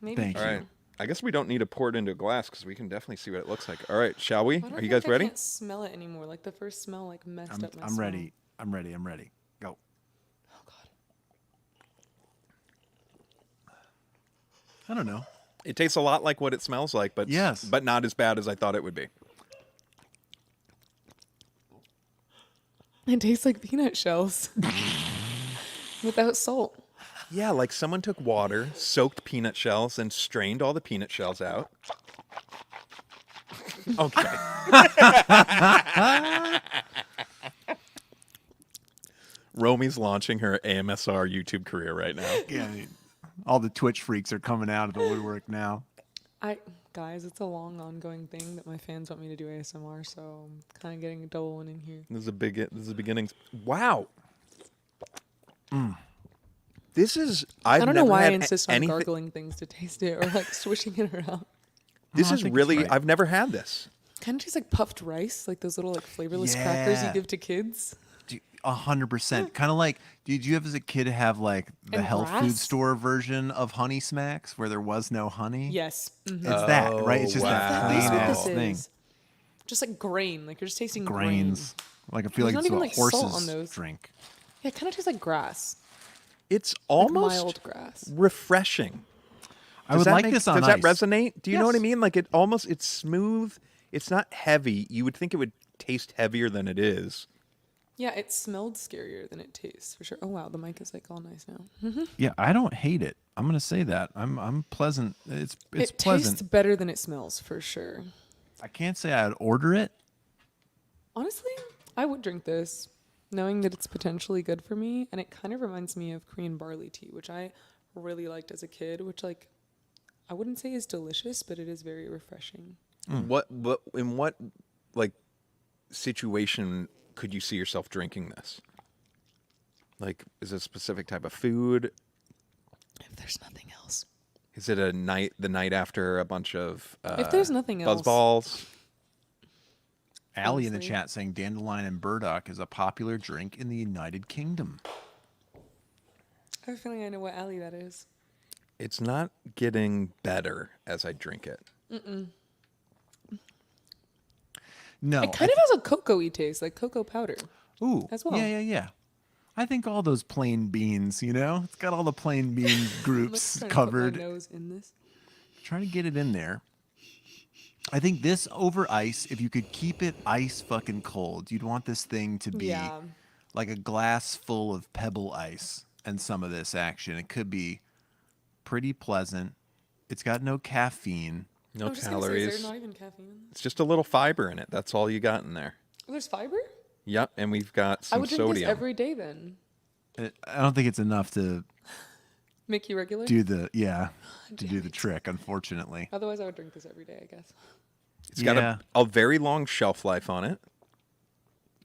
Maybe. Thank All you. right. I guess we don't need to pour it into a glass because we can definitely see what it looks like. All right, shall we? I don't Are you feel guys like I ready? can't smell it anymore. Like the first smell, like messed up my I'm smell. ready. I'm ready. I'm ready. Go. Oh god. I don't know. It tastes a lot like what it smells like, but Yes. but not as bad as I thought it would be. It tastes like peanut shells without salt. Yeah, like someone took water, soaked peanut shells, and strained all the peanut shells out. Okay. Romy's launching her AMSR YouTube career right now. Yeah. All the Twitch freaks are coming out of the woodwork now. Guys, it's a long ongoing thing that my fans want me to do ASMR, so I'm kind of getting a double one in here. This is a beginning. Wow. This is. I don't know why I had insist on anything. gargling things to taste it or like swishing it around. This I is think it's really. right. I've never had this. Kind of tastes like puffed rice, like those little like flavorless crackers you Yeah. give to kids. 100%. Kind of like, did you as a kid have like the And health food grass? store version of Honey Smacks where there was no honey? Yes. Mhm. It's that, right? It's just wow. that That's plain what ass this thing. is. Just like grain, like you're just tasting Grains. Like I feel There's like not it's even, what like, salt horses on those. drink. grain. Yeah, it kind of tastes like grass, It's like almost mild grass. refreshing. I would like this on Does ice. that resonate? Do you know what I Yes. mean? Like it's smooth. It's not heavy. You would think it would taste heavier than it is. Yeah, it smelled scarier than it tastes for sure. Oh wow, the mic is like all nice now. Yeah, I don't hate it. I'm gonna say that. I'm pleasant. It's It pleasant. tastes better than it smells for sure. I can't say I'd order it. Honestly, I would drink this, knowing that it's potentially good for me, and it kind of reminds me of Korean barley tea, which I really liked as a kid. Which like, I wouldn't say is delicious, but it is very refreshing. What in what like situation could you see yourself drinking this? Like, is it a specific type of food? If there's nothing else, Is it the night after a bunch of if there's nothing else, Buzzballs? Allie in the Honestly. chat saying dandelion and burdock is a popular drink in the United Kingdom. I have a feeling I know what alley that is. It's not getting better as I drink it. No. It kind of has a cocoa-y taste, like cocoa powder. Ooh. as well. Yeah. I think all those plain beans, it's got all the plain bean I'm, like, groups trying to covered. put my nose in this. Trying to get it in there. I think this over ice, if you could keep it ice fucking cold, you'd want this thing to be Yeah. like a glass full of pebble ice and some of this action. It could be pretty pleasant. It's got no caffeine. No I was just gonna say, is calories. there not even caffeine in this? It's just a little fiber in it. That's all you got in there. Oh, there's fiber? Yep, and we've got I some would drink sodium. this every day then. I don't think it's enough to Make you regular? do the trick, unfortunately. Otherwise, I would drink this every day, I guess. It's got Yeah. a very long shelf life on it.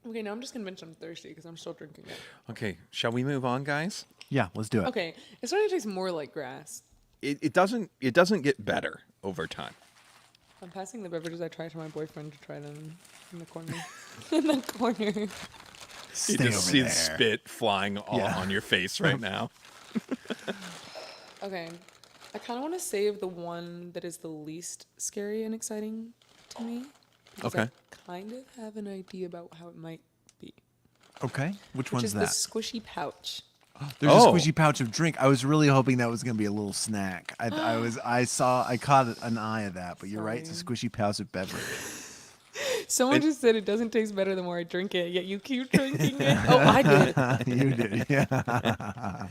Okay, now I'm just convinced I'm thirsty because I'm still drinking it. Okay, shall we move on, guys? Yeah, let's do it. Okay, it's starting to taste more like grass. It doesn't get better over time. I'm passing the beverages I tried to my boyfriend to try them in the corner. In the corner. Stay You just over see there. spit flying all Yeah. on your face right now. Okay, I kind of want to save the one that is the least scary and exciting to me. Because Okay. I kind of have an idea about how it might be. Okay. Which Which one's is that? the squishy pouch. There's Oh. a squishy pouch of drink. I was really hoping that was going to be a little snack. I caught an eye of that, but you're right. It's a squishy pouch of beverage. Someone just said it doesn't taste better the more I drink it, yet you keep drinking it. Oh, I did. You did, yeah.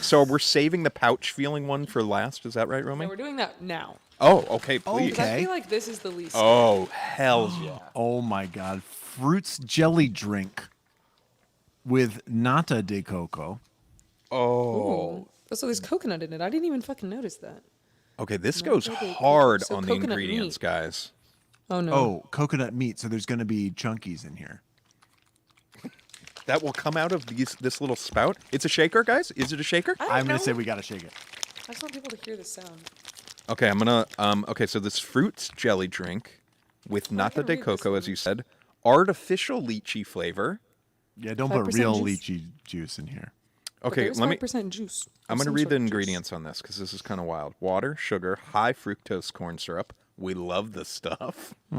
So we're saving the pouch feeling one for last. Is that right, Romy? No, we're doing that now. Oh, okay, please. Because I Okay. feel like this is the least. Oh, hell yeah. Oh my God. Fruits jelly drink with nata de coco. Oh. Ooh. So there's coconut in it. I didn't even fucking notice that. Okay, this Nata goes de coco. hard So on the coconut ingredients, meat. guys. Oh, no. Oh, coconut meat. So there's going to be chunkies in here. That will come out of this little spout. It's a shaker, guys? Is it a shaker? I'm going to say we got to shake it. I just want people to hear the sound. Okay, I'm gonna. Okay, so this fruits jelly drink with nata can't de read this coco, as one. you said, artificial lychee flavor. Yeah, don't put 5% real juice? lychee juice in here. Okay, There's let me. 5% juice. I'm Of gonna some read sort the of juice. ingredients on this because this is kind of wild. Water, sugar, high fructose corn syrup. We love this stuff. I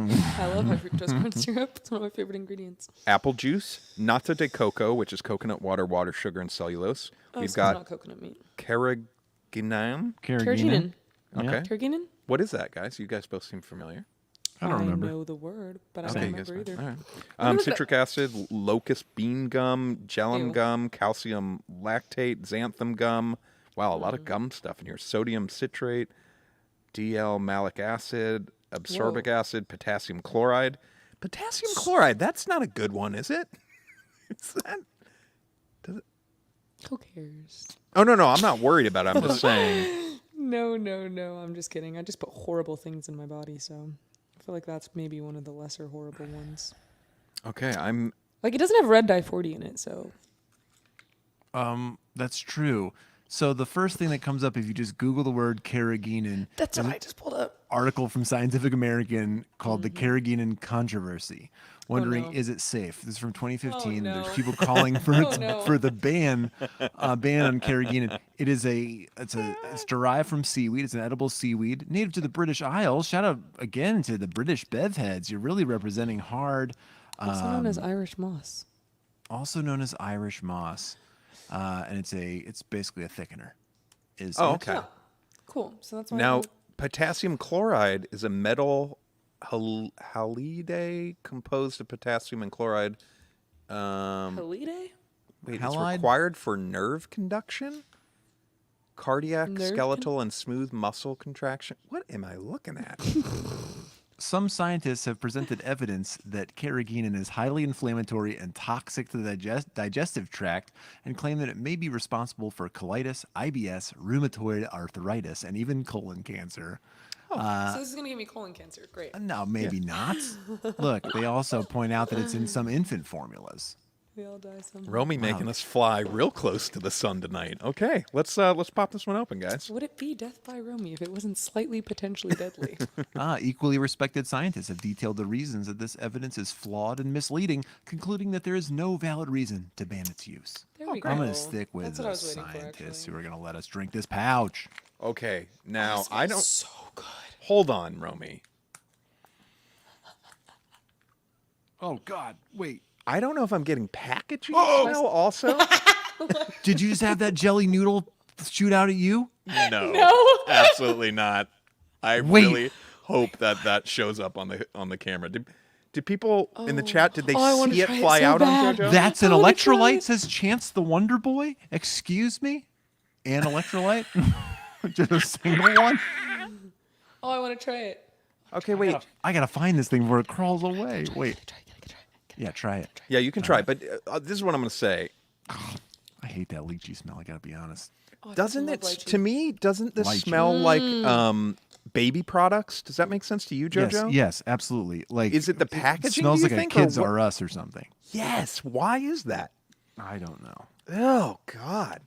love high fructose corn syrup. It's one of my favorite ingredients. Apple juice, nata de coco, which is coconut water, sugar, and cellulose. Oh, We've so it's got not coconut meat. carrageenan. Carrageenan. Okay. Carrageenan? What is that, guys? You guys both seem familiar. I don't remember. I know the word, but I Okay, don't you guys. remember either. All right. What is Citric acid, locust bean gum, gelum Ew. gum, calcium lactate, xanthan gum. Wow, a lot Mm. of gum stuff in here. Sodium citrate, DL malic acid, absorbic acid, potassium chloride. Potassium chloride, that's not a good one, is it? Is that? Who cares? Oh, no, I'm not worried about it. I'm just saying. No. I'm just kidding. I just put horrible things in my body, so I feel like that's maybe one of the lesser horrible ones. Okay, I'm. Like, it doesn't have red dye 40 in it, so. That's true. So the first thing that comes up if you just Google the word carrageenan, That's what I just pulled up. article from Scientific American called the carrageenan controversy, wondering no. is it safe? This is from 2015. Oh, no. There's people calling for no. for the ban on carrageenan. It's derived from seaweed. It's an edible seaweed native to the British Isles. Shout out again to the British bev heads. You're really representing hard. Also known as Irish moss. Also known as Irish moss, and it's basically a thickener. Oh, okay. Yeah. Cool. So that's why. Now, potassium chloride is a metal halide composed of potassium and chloride. Halide? Wait, Halide? it's required for nerve conduction, cardiac, Nerve skeletal, and smooth muscle contraction. What am I looking at? Some scientists have presented evidence that carrageenan is highly inflammatory and toxic to the digestive tract and claim that it may be responsible for colitis, IBS, rheumatoid arthritis, and even colon cancer. So this is going to give me colon cancer. Great. No, maybe not. Look, they also point out that it's in some infant formulas. We all die somehow. Romy making us fly real close to the sun tonight. Okay, let's pop this one open, guys. Would it be death by Romy if it wasn't slightly potentially deadly? Equally respected scientists have detailed the reasons that this evidence is flawed and misleading, concluding that there is no valid reason to ban its use. There we I'm go. going to stick with That's what the I was waiting for, scientists actually. who are going to let us drink this pouch. Okay, now This I smells don't. So good. Hold on, Romy. Oh, God. Wait. I don't know if I'm getting packaging smell also. Did you just have that jelly noodle shoot out at you? No, absolutely not. I Wait. really hope that shows up on the camera. Did people in the chat, did they I wanna see it try it fly so out bad. on JoJo? That's an I wanna try electrolyte, it. says Chance the Wonder Boy. Excuse me? An electrolyte? Just a single one? Oh, I want to try it. Okay, wait. I got to find this thing before it crawls away. Wait. Try it. Yeah, try it. Yeah, you can try, but this is what I'm going to say. I hate that lychee smell. I got to be honest. Oh, I Doesn't fucking it, love lychee. to me, doesn't this Lychee. smell like baby products? Does that make sense to you, JoJo? Yes, absolutely. Like, Is it the It packaging, smells do you like think, a or Kids what? R Us or something. Yes. Why is that? I don't know. Oh, God.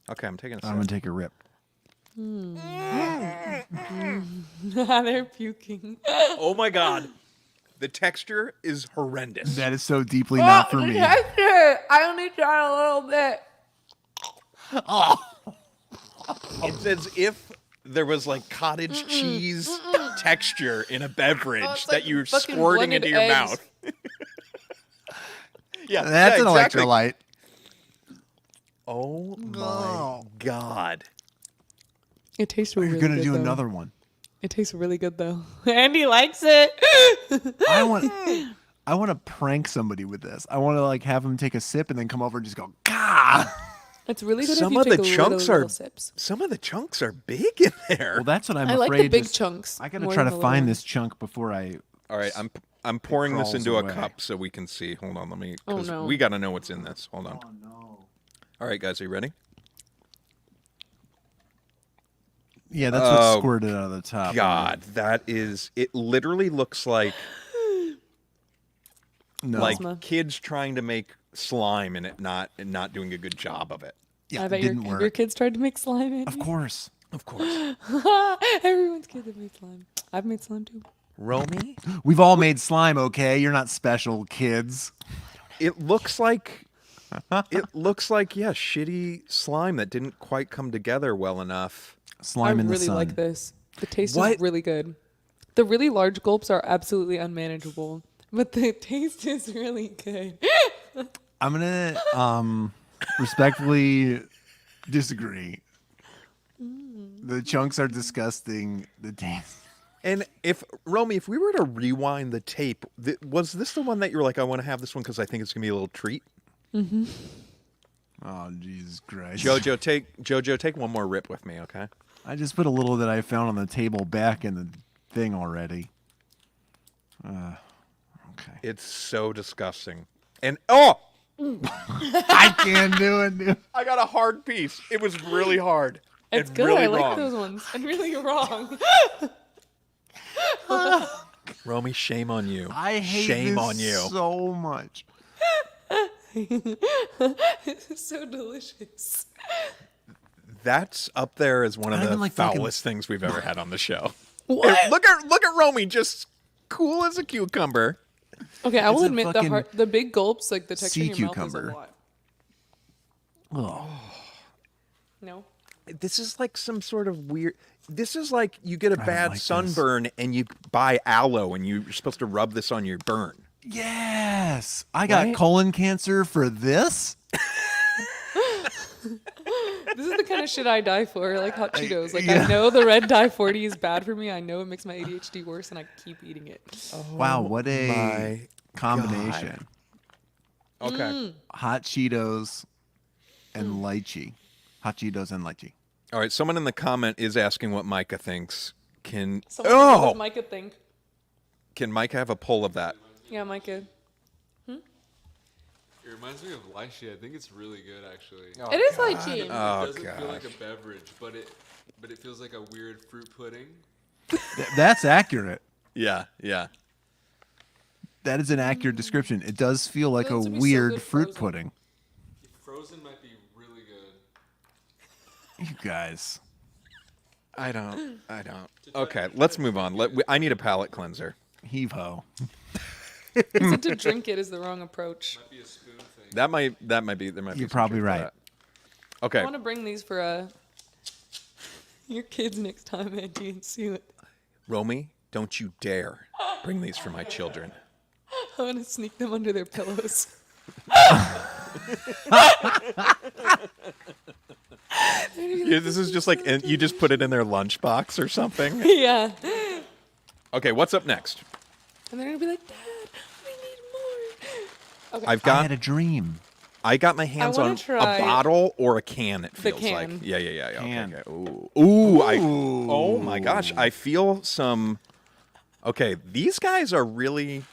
Okay, I'm taking a I'm going sip. to take a rip. They're puking. Oh, my God. The texture is horrendous. That is so deeply not for me. I only tried a little bit. It's as if there was like cottage cheese texture in a beverage it's that like you're fucking squirting into blended your eggs. mouth. Yeah, That's yeah, an exactly. electrolyte. Oh my No. God. It tastes You're really gonna good. do though. another one. It tastes really good though. Andy likes it. I want to prank somebody with this. I want to like have them take a sip and then come over and just go, Gah! It's really good Some if you of the take chunks little are sips. some of the chunks are big in there. Well, that's what I'm I afraid. like the big just- chunks. I gotta more try than to the find little this chunk before I. All right, I'm pouring this crawls into away. a cup so we can see. Hold on, let me. Oh, 'Cause no. we got to know what's in this. Hold on. Oh no. All right, guys, are you ready? Yeah, that's what squirted out of the top. God, that is. It literally looks like No. like Plasma. kids trying to make slime and not doing a good job of it. yeah, I it bet didn't your work. kids tried to make slime. Andy. Of course. Of course. Everyone's kids have made slime. I've made slime too. Romy, We've all made slime, okay? You're not special, kids. it looks like yeah, shitty slime that didn't quite come together well enough. Slime I in the really sun. like this. The taste What? is really good. The really large gulps are absolutely unmanageable, but the taste is really good. I'm gonna respectfully disagree. The chunks are disgusting. The taste. And if Romy, if we were to rewind the tape, was this the one that you were like, I want to have this one because I think it's gonna be a little treat? Oh Jesus Christ! Jojo, take one more rip with me, okay? I just put a little that I found on the table back in the thing already. Okay. It's so disgusting. And oh, I can't do it, dude. I got a hard piece. It was really hard. It's and good. really I like wrong. those ones. And really wrong. Romy, shame on you. I hate shame this on you. so much. It's so delicious. That's up there as one of I don't the even like fucking- foulest things we've ever had on the show. What? Hey, look at Romy, just cool as a cucumber. Okay, I will It's a admit fucking the big gulps, like the texture in sea your mouth cucumber. is a lot. Oh. No? This is like some sort of weird. This is like you get a don't bad like this. sunburn and you buy aloe and you're supposed to rub this on your burn. Yes, I got Right? colon cancer for this. This is the kind of shit I die for, like hot Cheetos. Like, I know the red dye 40 is bad for me. I know it makes my ADHD worse, and I keep eating it. Wow, what a my combination! Okay. Hot Cheetos and lychee. Hot Cheetos and lychee. All right. Someone in the comment is asking what Micah thinks. Can Someone what oh does Micah think? can Micah have a pull of that? Yeah, Micah. It reminds me of lychee. I think it's really good, actually. It is lychee. It Oh doesn't feel like gosh. a beverage, but it feels like a weird fruit pudding. That's accurate. Yeah. Yeah. That is an accurate description. It does feel like a Those would be so weird good fruit frozen. pudding. Frozen might be really good. You guys. I don't. Okay. Let's move on. I need a palate cleanser. Heave ho. He said to drink it is the wrong approach. Might be a spoon thing. That might be. There might be. You're some probably truth to right. that. I Okay. want to bring these for your kids next time, Andy, and see what. Romy, don't you dare bring these for my children. I want to sneak them under their pillows. Yeah, this is just like you just put it in their lunchbox or something. Yeah. Okay, what's up next? And they're going to be like, Dad, we need more. Okay. I've I got had a dream. I got my hands wanna on try a bottle or a can. It the feels can. like. Yeah. Can. Okay. Ooh. Oh my gosh! I feel some. Okay, these guys are really.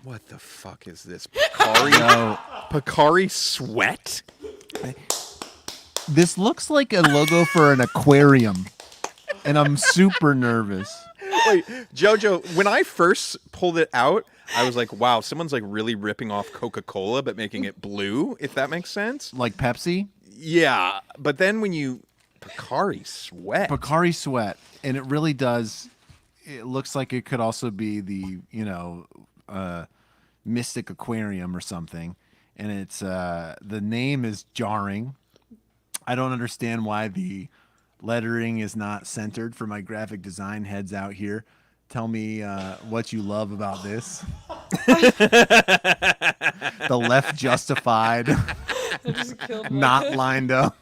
What the fuck is this? Picari Sweat? This looks like a logo for an aquarium, and I'm super nervous. Wait, Jojo, when I first pulled it out, I was like, wow, someone's like really ripping off Coca-Cola but making it blue, if that makes sense. Like Pepsi, Yeah, but then when you Picari Sweat. Picari Sweat, and it really does. It looks like it could also be the Mystic Aquarium or something, and it's the name is jarring. I don't understand why the lettering is not centered for my graphic design heads out here. Tell me what you love about this. The left justified. I just killed my Not lined up.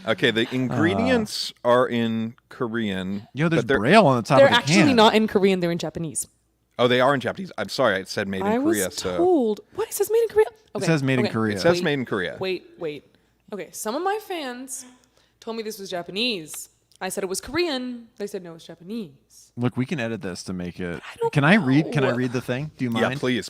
Okay, the ingredients are in Korean. Yo, there's but they're- Braille on the top They're of the actually can. not in Korean. They're in Japanese. Oh, they are in Japanese. I'm sorry, it said made in I Korea. was So told. What? It says made in Korea? Okay, says made in okay. Korea. it says Wait, made in Korea. Wait. Okay, some of my fans told me this was Japanese. I said it was Korean. They said no, it's Japanese. Look, we can edit this to make it. don't Can I read? Can I know. read the thing? Do you Yeah, mind? please.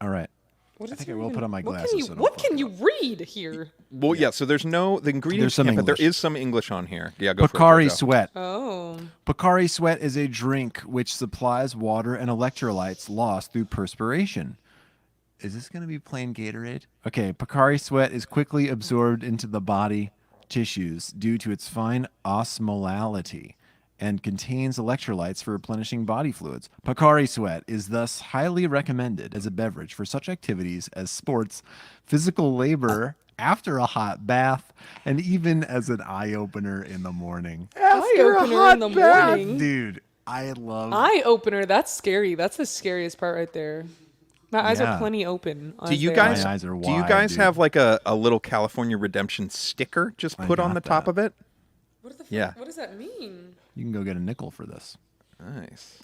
All right. What I is think it I will even- put on my what glasses. Can you, so I don't what fuck can it you up. read here? Well, yeah. So there's the ingredients, some can't, but there English. is some English on here. Yeah, go Pocari for it. Jojo. Sweat. Oh. Pocari Sweat is a drink which supplies water and electrolytes lost through perspiration. Is this going to be plain Gatorade? Okay, Pocari Sweat is quickly absorbed into the body tissues due to its fine osmolality and contains electrolytes for replenishing body fluids. Pocari Sweat is thus highly recommended as a beverage for such activities as sports, physical labor after a hot bath, and even as an eye-opener in the morning. Eye opener in the morning. Dude, I love... Eye opener. That's scary. That's the scariest part right there. My eyes Yeah. are plenty open. Do you as they guys? are. My eyes are do you wide, guys dude. have like a little California Redemption sticker just I put on got the top that. of it? What the fuck? Yeah. What does that mean? You can go get a nickel for this. Nice.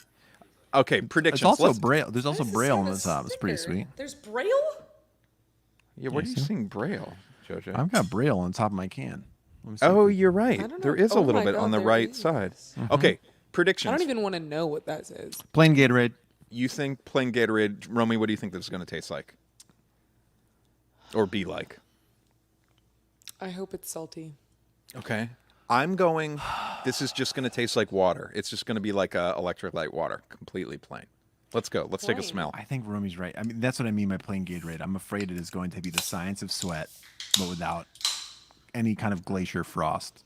Okay, predictions. It's also Let's- Braille. There's also What is Braille on this the on a top. It's pretty sticker? sweet. There's Braille? Yeah, what are you see? seeing Braille, Jojo? I've got Braille on top of my can. Let me see Oh, if we- you're right. I don't There know. is a Oh little my bit God, on the there right is. side. Okay, predictions. I don't even want to know what that says. Plain Gatorade. You think plain Gatorade, Romy? What do you think this is going to taste like, or be like? I hope it's salty. Okay. I'm going. This is just going to taste like water. It's just going to be like electrolyte water, completely plain. Let's go. Let's take a Plain. smell. I think Romy's right. I mean, that's what I mean by plain Gatorade. I'm afraid it is going to be the science of sweat, but without any kind of glacier frost.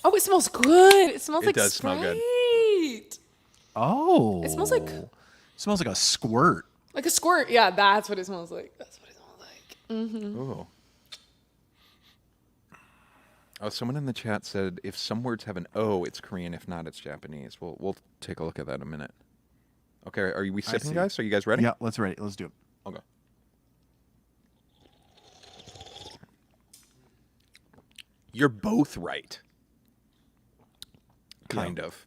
Oh, it smells good. It smells It like does smell good. Sprite. Oh. It smells like Smells like a squirt. a squirt. Yeah, that's what it smells like. That's what it smells like. Ooh. Oh, someone in the chat said if some words have an O, it's Korean. If not, it's Japanese. We'll take a look at that in a minute. Okay, are we sipping, see. guys? Are you guys ready? Yeah, let's ready. Let's do it. Okay. You're both right. Kind of.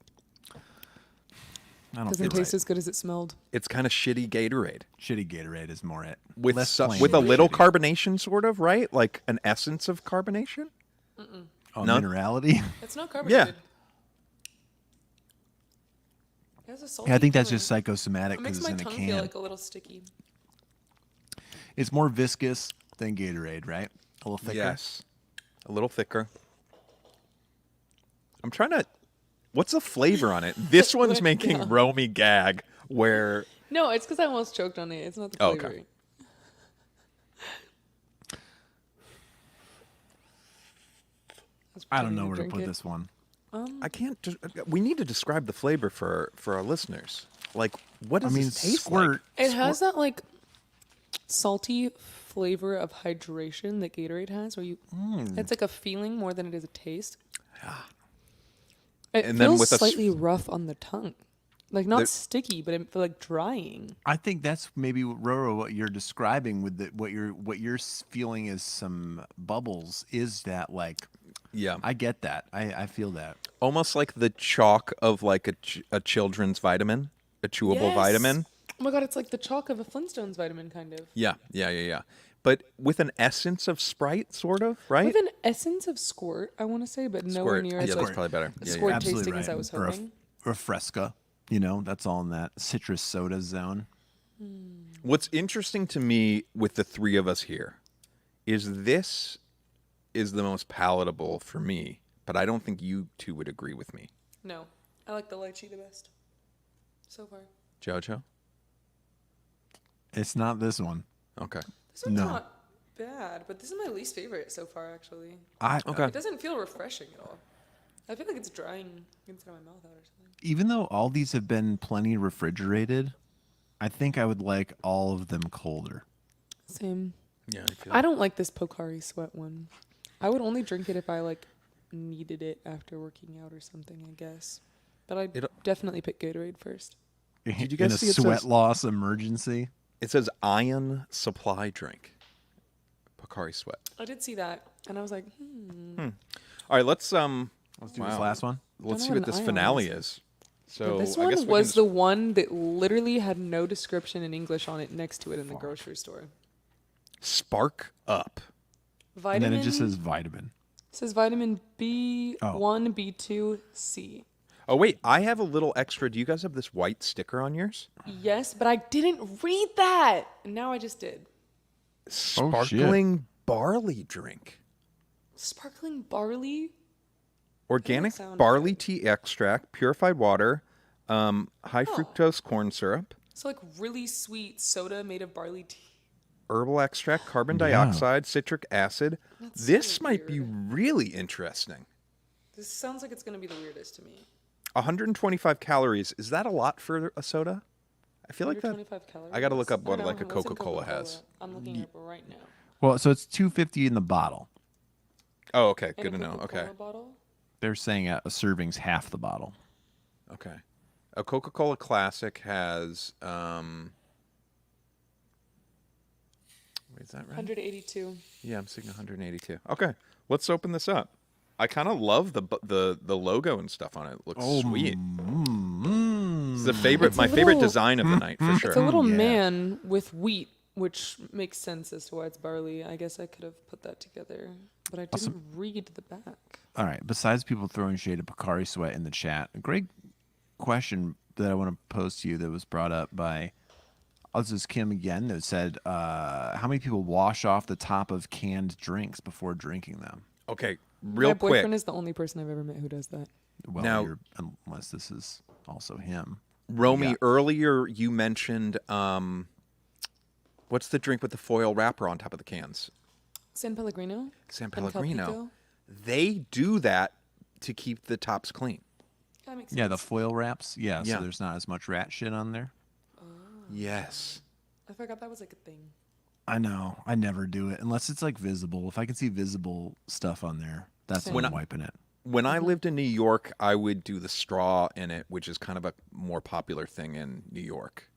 I don't Doesn't feel taste right. as good as it smelled. It's kind of shitty Gatorade Shitty Gatorade is more it. with Less su- plain with a little shitty. carbonation, sort of, right? Like an essence of carbonation. Oh, None? minerality. It's not carbonated. It has a salty Yeah, I think that's color. just psychosomatic It makes because my it's in a tongue can. feel like a little sticky. It's more viscous than Gatorade, right? A little thicker. Yes. A little thicker. I'm trying to. What's the flavor on it? This one's making Romy gag. Where No, it's because I almost choked on it. It's not the Oh, flavor. okay. I don't know where to put this one. I can't. We need to describe the flavor for our listeners. Like, what does this taste squirt. It has that like salty flavor of hydration that Gatorade has, where you it's like a feeling more than it is a taste. It And then feels with a s- slightly rough on the tongue, like not There- sticky, but it feel like drying. I think that's maybe Roro what you're describing with the, what you're feeling is some bubbles is that like Yeah, I get that. I feel that. almost like the chalk of like a children's vitamin, a chewable Yes. vitamin. Oh my god, it's like the chalk of a Flintstones vitamin, kind of. Yeah. But with an essence of Sprite, sort of, right? With an essence of squirt, I want to say, but nowhere Squirt. near Yeah, as that's like probably better. the Yeah, squirt yeah. Absolutely tasting right. as I was Or a- hoping. Or a Fresca, that's all in that citrus soda zone. What's interesting to me with the three of us here is this is the most palatable for me, but I don't think you two would agree with me. No, I like the lychee the best so far. Jojo? It's not this one. Okay. This one's No. not bad, but this is my least favorite so far, actually. Okay. It doesn't feel refreshing at all. I feel like it's drying inside my mouth out or something. Even though all these have been plenty refrigerated, I think I would like all of them colder. Same. Yeah, I don't like this Pocari Sweat one. I would only drink it if I like needed it after working out or something, I guess. But I'd It'll- definitely pick Gatorade first. Did you guys in see a it sweat says- loss emergency? It says iron supply drink. Pocari Sweat. I did see that, and I was like, All right, let's do this last one. Let's know see what what this an finale ion is. So this I one guess we can was just- the one that literally had no description in English on it next to it in the grocery store. Spark Up. And Vitamin. then it just says vitamin. says vitamin B1, B2, C. Oh wait, I have a little extra. Do you guys have this white sticker on yours? Yes, but I didn't read that. And now I just did. Sparkling barley drink. Sparkling barley. Organic sound barley tea extract, purified water, high fructose corn syrup, So like really sweet soda made of barley tea. herbal extract, carbon dioxide, citric acid. That's This so might be weird. really interesting. This sounds like it's going to be the weirdest to me. 125 calories. Is that a lot for a soda? I feel like that. 125 calories. I gotta look up I what don't like a know. What's in Coca-Cola has. I'm looking it up right now. Well, so it's 250 in the bottle. Oh, okay. In Good a to know. Okay. Coca-Cola bottle? They're saying a serving's half the bottle. Okay. A Coca-Cola Classic has wait, is that right? 182. Yeah, I'm seeing 182. Okay. Let's open this up. I kind of love the logo and stuff on it. It looks sweet. It's the favorite my favorite little- design of the night for sure. It's a little yeah. man with wheat, which makes sense as to why it's barley. I guess I could have put that together, but I didn't read the back. All right. Besides people throwing shade at Pocari Sweat in the chat, a great question that I want to pose to you that was brought up by, this is Kim again, that said, how many people wash off the top of canned drinks before drinking them? Okay, real My quick. boyfriend is the only person I've ever met who does that. Well, Now- unless this is also him. Romy, Yeah. earlier you mentioned what's the drink with the foil wrapper on top of the cans? San Pellegrino? San And Pellegrino. Calpico? They do that to keep the tops clean. That makes Yeah, the sense. foil wraps. Yeah, Yeah. so there's not as much rat shit on there. Yes. I forgot that was like a thing. I know. I never do it unless it's like visible. If I can see visible stuff on there, that's Same. when When I'm wiping it. When I lived in New York, I would do the straw in it, which is kind of a more popular thing in New York.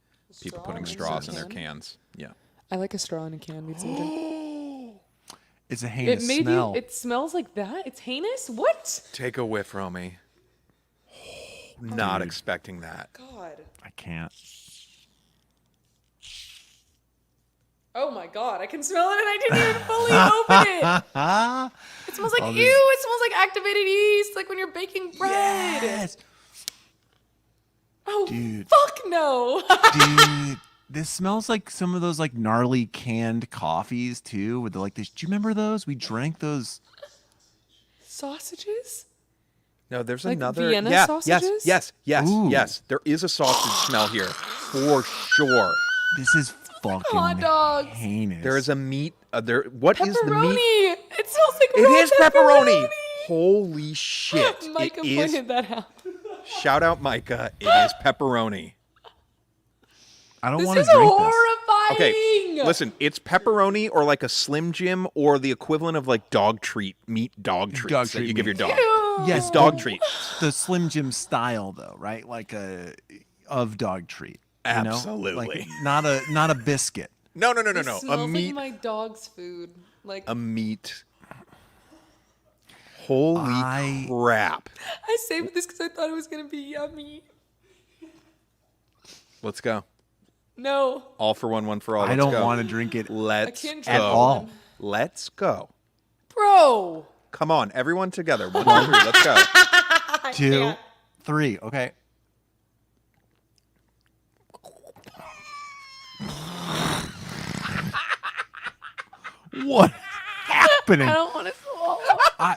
People straw putting in straws their in their can? cans. Yeah. I like a straw in a can. We'd say It's a it heinous maybe smell. it smells like that. It's heinous. What? Take a whiff, Romy. Not expecting that. God. I can't. Oh my God! I can smell it, and I didn't even fully open it. It smells like ew. It smells like activated yeast, like when you're baking bread. Yes. Oh Dude. fuck no. Dude, this smells like some of those like gnarly canned coffees too. With the, like this, do you remember those? We drank those. Sausages? No, there's Like another. Vienna Yes, sausages? yes. Ooh. There is a sausage smell here for sure. This is fucking Hot dogs. heinous. There is a meat. What is the Pepperoni. meat? It smells like It raw is pepperoni. Holy shit! Micah It is. pointed that out. Shout out, Micah. It is pepperoni. I don't This want to is drink this. horrifying. Okay, listen. It's pepperoni or like a Slim Jim or the equivalent of like dog treat meat dog treats Dog that treat you give your meat. dog. Ew. Yes, It's dog but treat. The Slim Jim style though, right? Like a of dog treat. You know? Absolutely. Like not a biscuit. No. This A smells meat. like my dog's food. Like A meat. Holy crap! I saved this because I thought it was gonna be yummy. Let's go. No. All for one for all. I Let's don't go. want to drink it. Let's I can't go. drink At all. Let's go. Bro. Come on, everyone together. 1, 2, 3. Let's go. 2, 3. Okay. What happening? I don't want to swallow.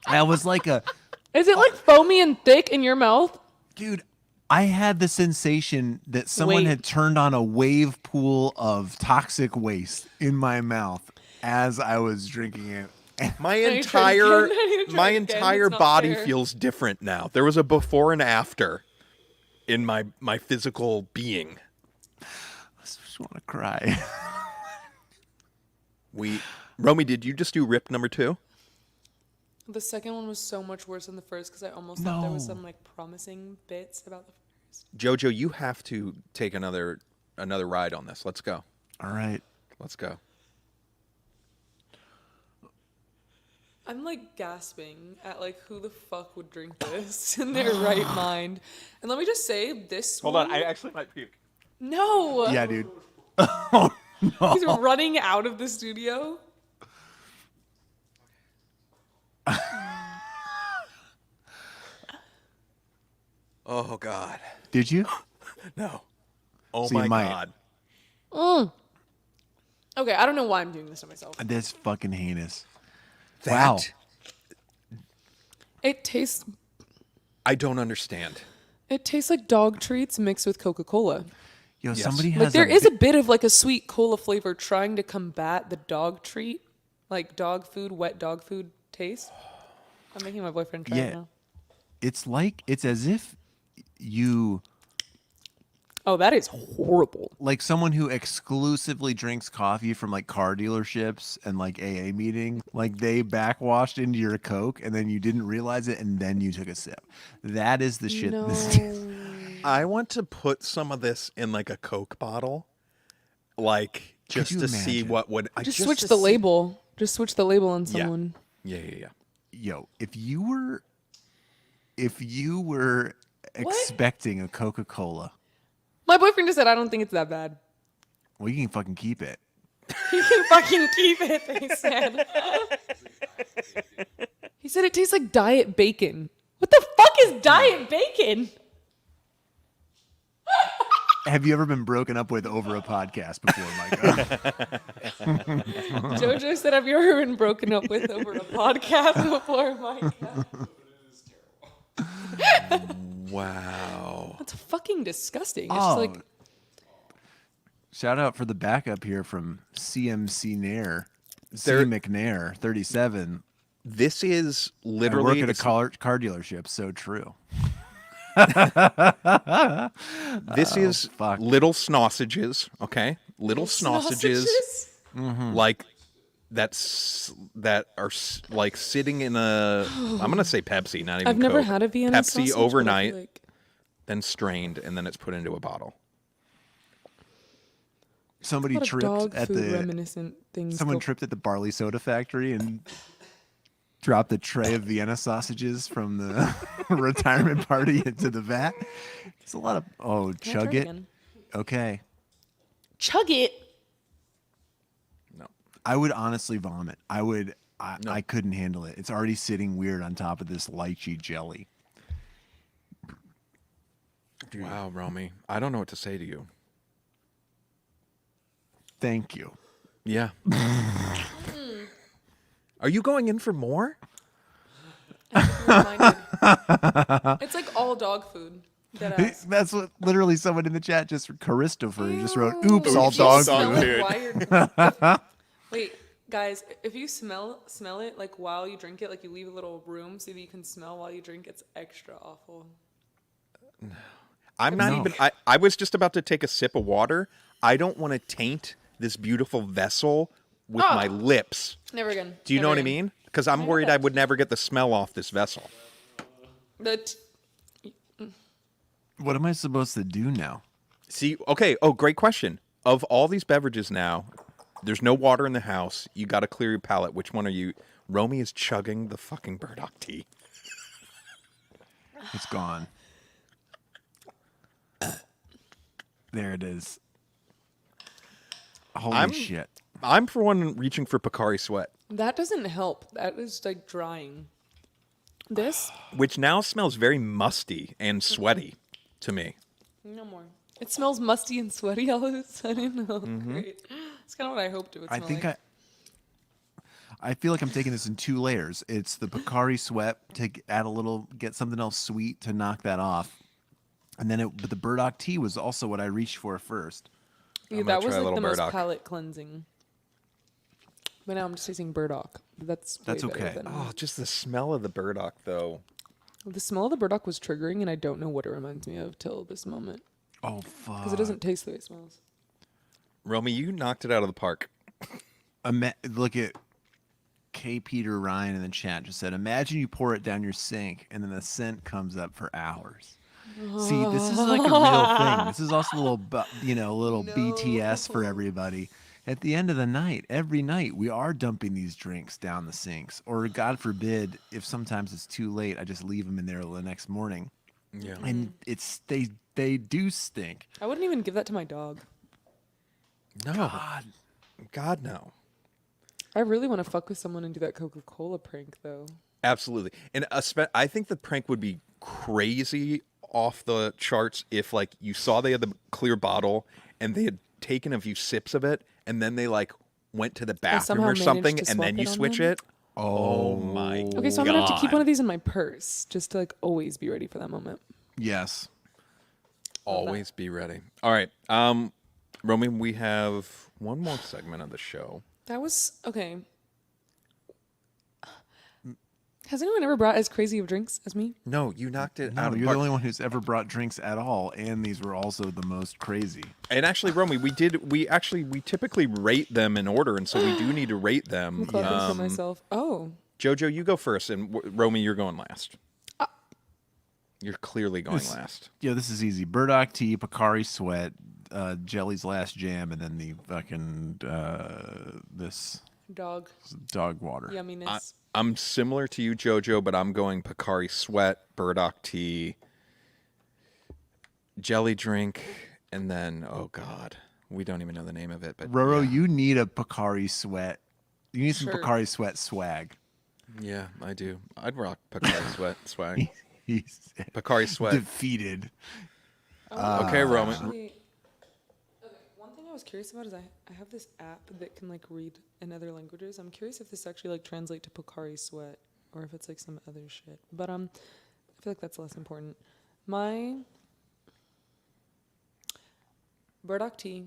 I was like Is it like foamy and thick in your mouth? dude, I had the sensation that someone Wait. had turned on a wave pool of toxic waste in my mouth as I was drinking it. My I need to try it entire again. I need to try my it again. entire It's not body fair. feels different now. There was a before and after in my physical being. I just want to cry. Romy, did you just do rip number 2? The second one was so much worse than the first because I almost thought there was No. some like promising bits about the first. Jojo, you have to take another ride on this. Let's go. All right. Let's go. I'm like gasping at like who the fuck would drink this in their right mind. And let me just say this Hold one, on, I actually might puke. No. Yeah, dude. Oh, no. He's running out of the studio. Oh God. Did you? No. Oh So you my might. God. Okay, I don't know why I'm doing this to myself. That's fucking heinous. That, Wow. It tastes I don't understand. like dog treats mixed with Coca-Cola. Yo, Yes. somebody Like has there is a bit of like a sweet cola flavor trying to combat the dog treat, like dog food, wet dog food taste. I'm making my boyfriend try it now. It's as if you, Oh, that is horrible. like someone who exclusively drinks coffee from like car dealerships and like AA meeting, like they backwashed into your Coke and then you didn't realize it and then you took a sip. That is the shit. No. I want to put some of this in like a Coke bottle, like just you to see imagine? what would. Just to switch the see- label. Just switch the label on someone. Yeah. Yo, if you were expecting a Coca-Cola, My boyfriend just said I don't think it's that bad. well, you can fucking keep it. You can fucking keep it, they said. He said it tastes like diet bacon. What the fuck is diet bacon? Have you ever been broken up with over a podcast before, Micah? Jojo said, have you ever been broken up with over a podcast before, Micah? Wow. That's fucking disgusting. It's Oh. just like, Shout out for the backup here from CMC Nair. C. There- McNair, 37. This is I literally. work at a it's- car dealership, so true. This is fuck. little sausages. Okay, little sausages. Like that are like sitting in a. I'm gonna say Pepsi, not even. I've never Coke. had a Vienna Pepsi sausage, but I overnight, feel like then strained, and then it's put into a bottle. Somebody a lot of tripped dog at food the reminiscent things. someone go- tripped at the barley soda factory and dropped a tray of Vienna sausages from the retirement party into the vat. It's a lot of Can I chug try it. again? Okay. Chug it. No. I would honestly vomit. I couldn't handle it. It's already sitting weird on top of this lychee jelly. Wow, Romy. I don't know what to say to you. Thank you. Yeah. Are you going in for more? Reminded. It's like all dog food. Deadass. That's what literally someone in the chat just Christopher just wrote, "Oops, Ew. all If you dog smell food." it while you're- Wait, guys, if you smell it like while you drink it, like you leave a little room so that you can smell while you drink, it's extra awful. I'm not No. even. I was just about to take a sip of water. I don't want to taint this beautiful vessel with my lips. Never again. Do you know Never what I again. mean? Because I'm I know worried that. I would never get the smell off this vessel. What am I supposed to do now? See, okay. Oh, great question. Of all these beverages now, there's no water in the house. You got to clear your palate. Which one are you? Romy is chugging the fucking Burdock Tea. It's gone. There it is. Holy shit. I'm for one reaching for Pocari Sweat, That doesn't help. That is like drying. This? which now smells very musty and sweaty to me. No more. It smells musty and sweaty all of a sudden. Oh, Mm-hmm. great. It's kind of what I hoped it would smell I think like. I feel like I'm taking this in two layers. It's the Pocari Sweat to add a little, get something else sweet to knock that off. And then but the Burdock Tea was also what I reached for first. Yeah, I'm gonna that was try a like little the most Burdock. palate cleansing. But now I'm just tasting Burdock. That's That's way better okay. than- Oh, just the smell of the Burdock, though. The smell of the Burdock was triggering, and I don't know what it reminds me of till this moment. Oh, fuck. Because it doesn't taste the way it smells. Romy, you knocked it out of the park. Look at K. Peter Ryan in the chat just said, imagine you pour it down your sink and then the scent comes up for hours. See, this is like a real thing. This is also a little, little BTS for everybody. at the end of the night, every night, we are dumping these drinks down the sinks. Or God forbid, if sometimes it's too late, I just leave them in there the next morning. Yeah. And they do stink. I wouldn't even give that to my dog. No. God, no. I really want to fuck with someone and do that Coca-Cola prank, though. Absolutely. And I think the prank would be crazy off the charts if, like, you saw they had the clear bottle and they had taken a few sips of it and then they, like, went to the bathroom somehow or managed something to and swap then you it on switch them? it. Oh my God. Okay, so I'm going to have to keep one of these in my purse just to, like, always be ready for that moment. Yes. Always be ready. All right. Romy, we have one more segment of the show. That was... Okay. Has anyone ever brought as crazy of drinks as me? No, you knocked it No, out of the you're park. the only one who's ever brought drinks at all, and these were also the most crazy. And actually, Romy, we typically rate them in order, and so we do need to rate them. I'm clapping for myself. Oh. Jojo, you go first, and Romy, you're going last. You're clearly going last. Yeah, this is easy. Burdock Tea, Pocari Sweat, Jelly's Last Jam, and then the fucking this Dog. dog water. Yumminess. I'm similar to you, Jojo, but I'm going Pocari Sweat, Burdock Tea, Jelly Drink, and then, oh God, we don't even know the name of it. But Roro, yeah. you need a Pocari Sweat. You need some Sure. Pocari Sweat swag. Yeah, I do. I'd rock Pocari Sweat swag. He's Pocari Sweat. defeated. Okay, Romy. Actually, okay, one thing I was curious about is I have this app that can like read in other languages. I'm curious if this actually like translate to Pocari Sweat or if it's like some other shit. But I feel like that's less important. My Burdock Tea,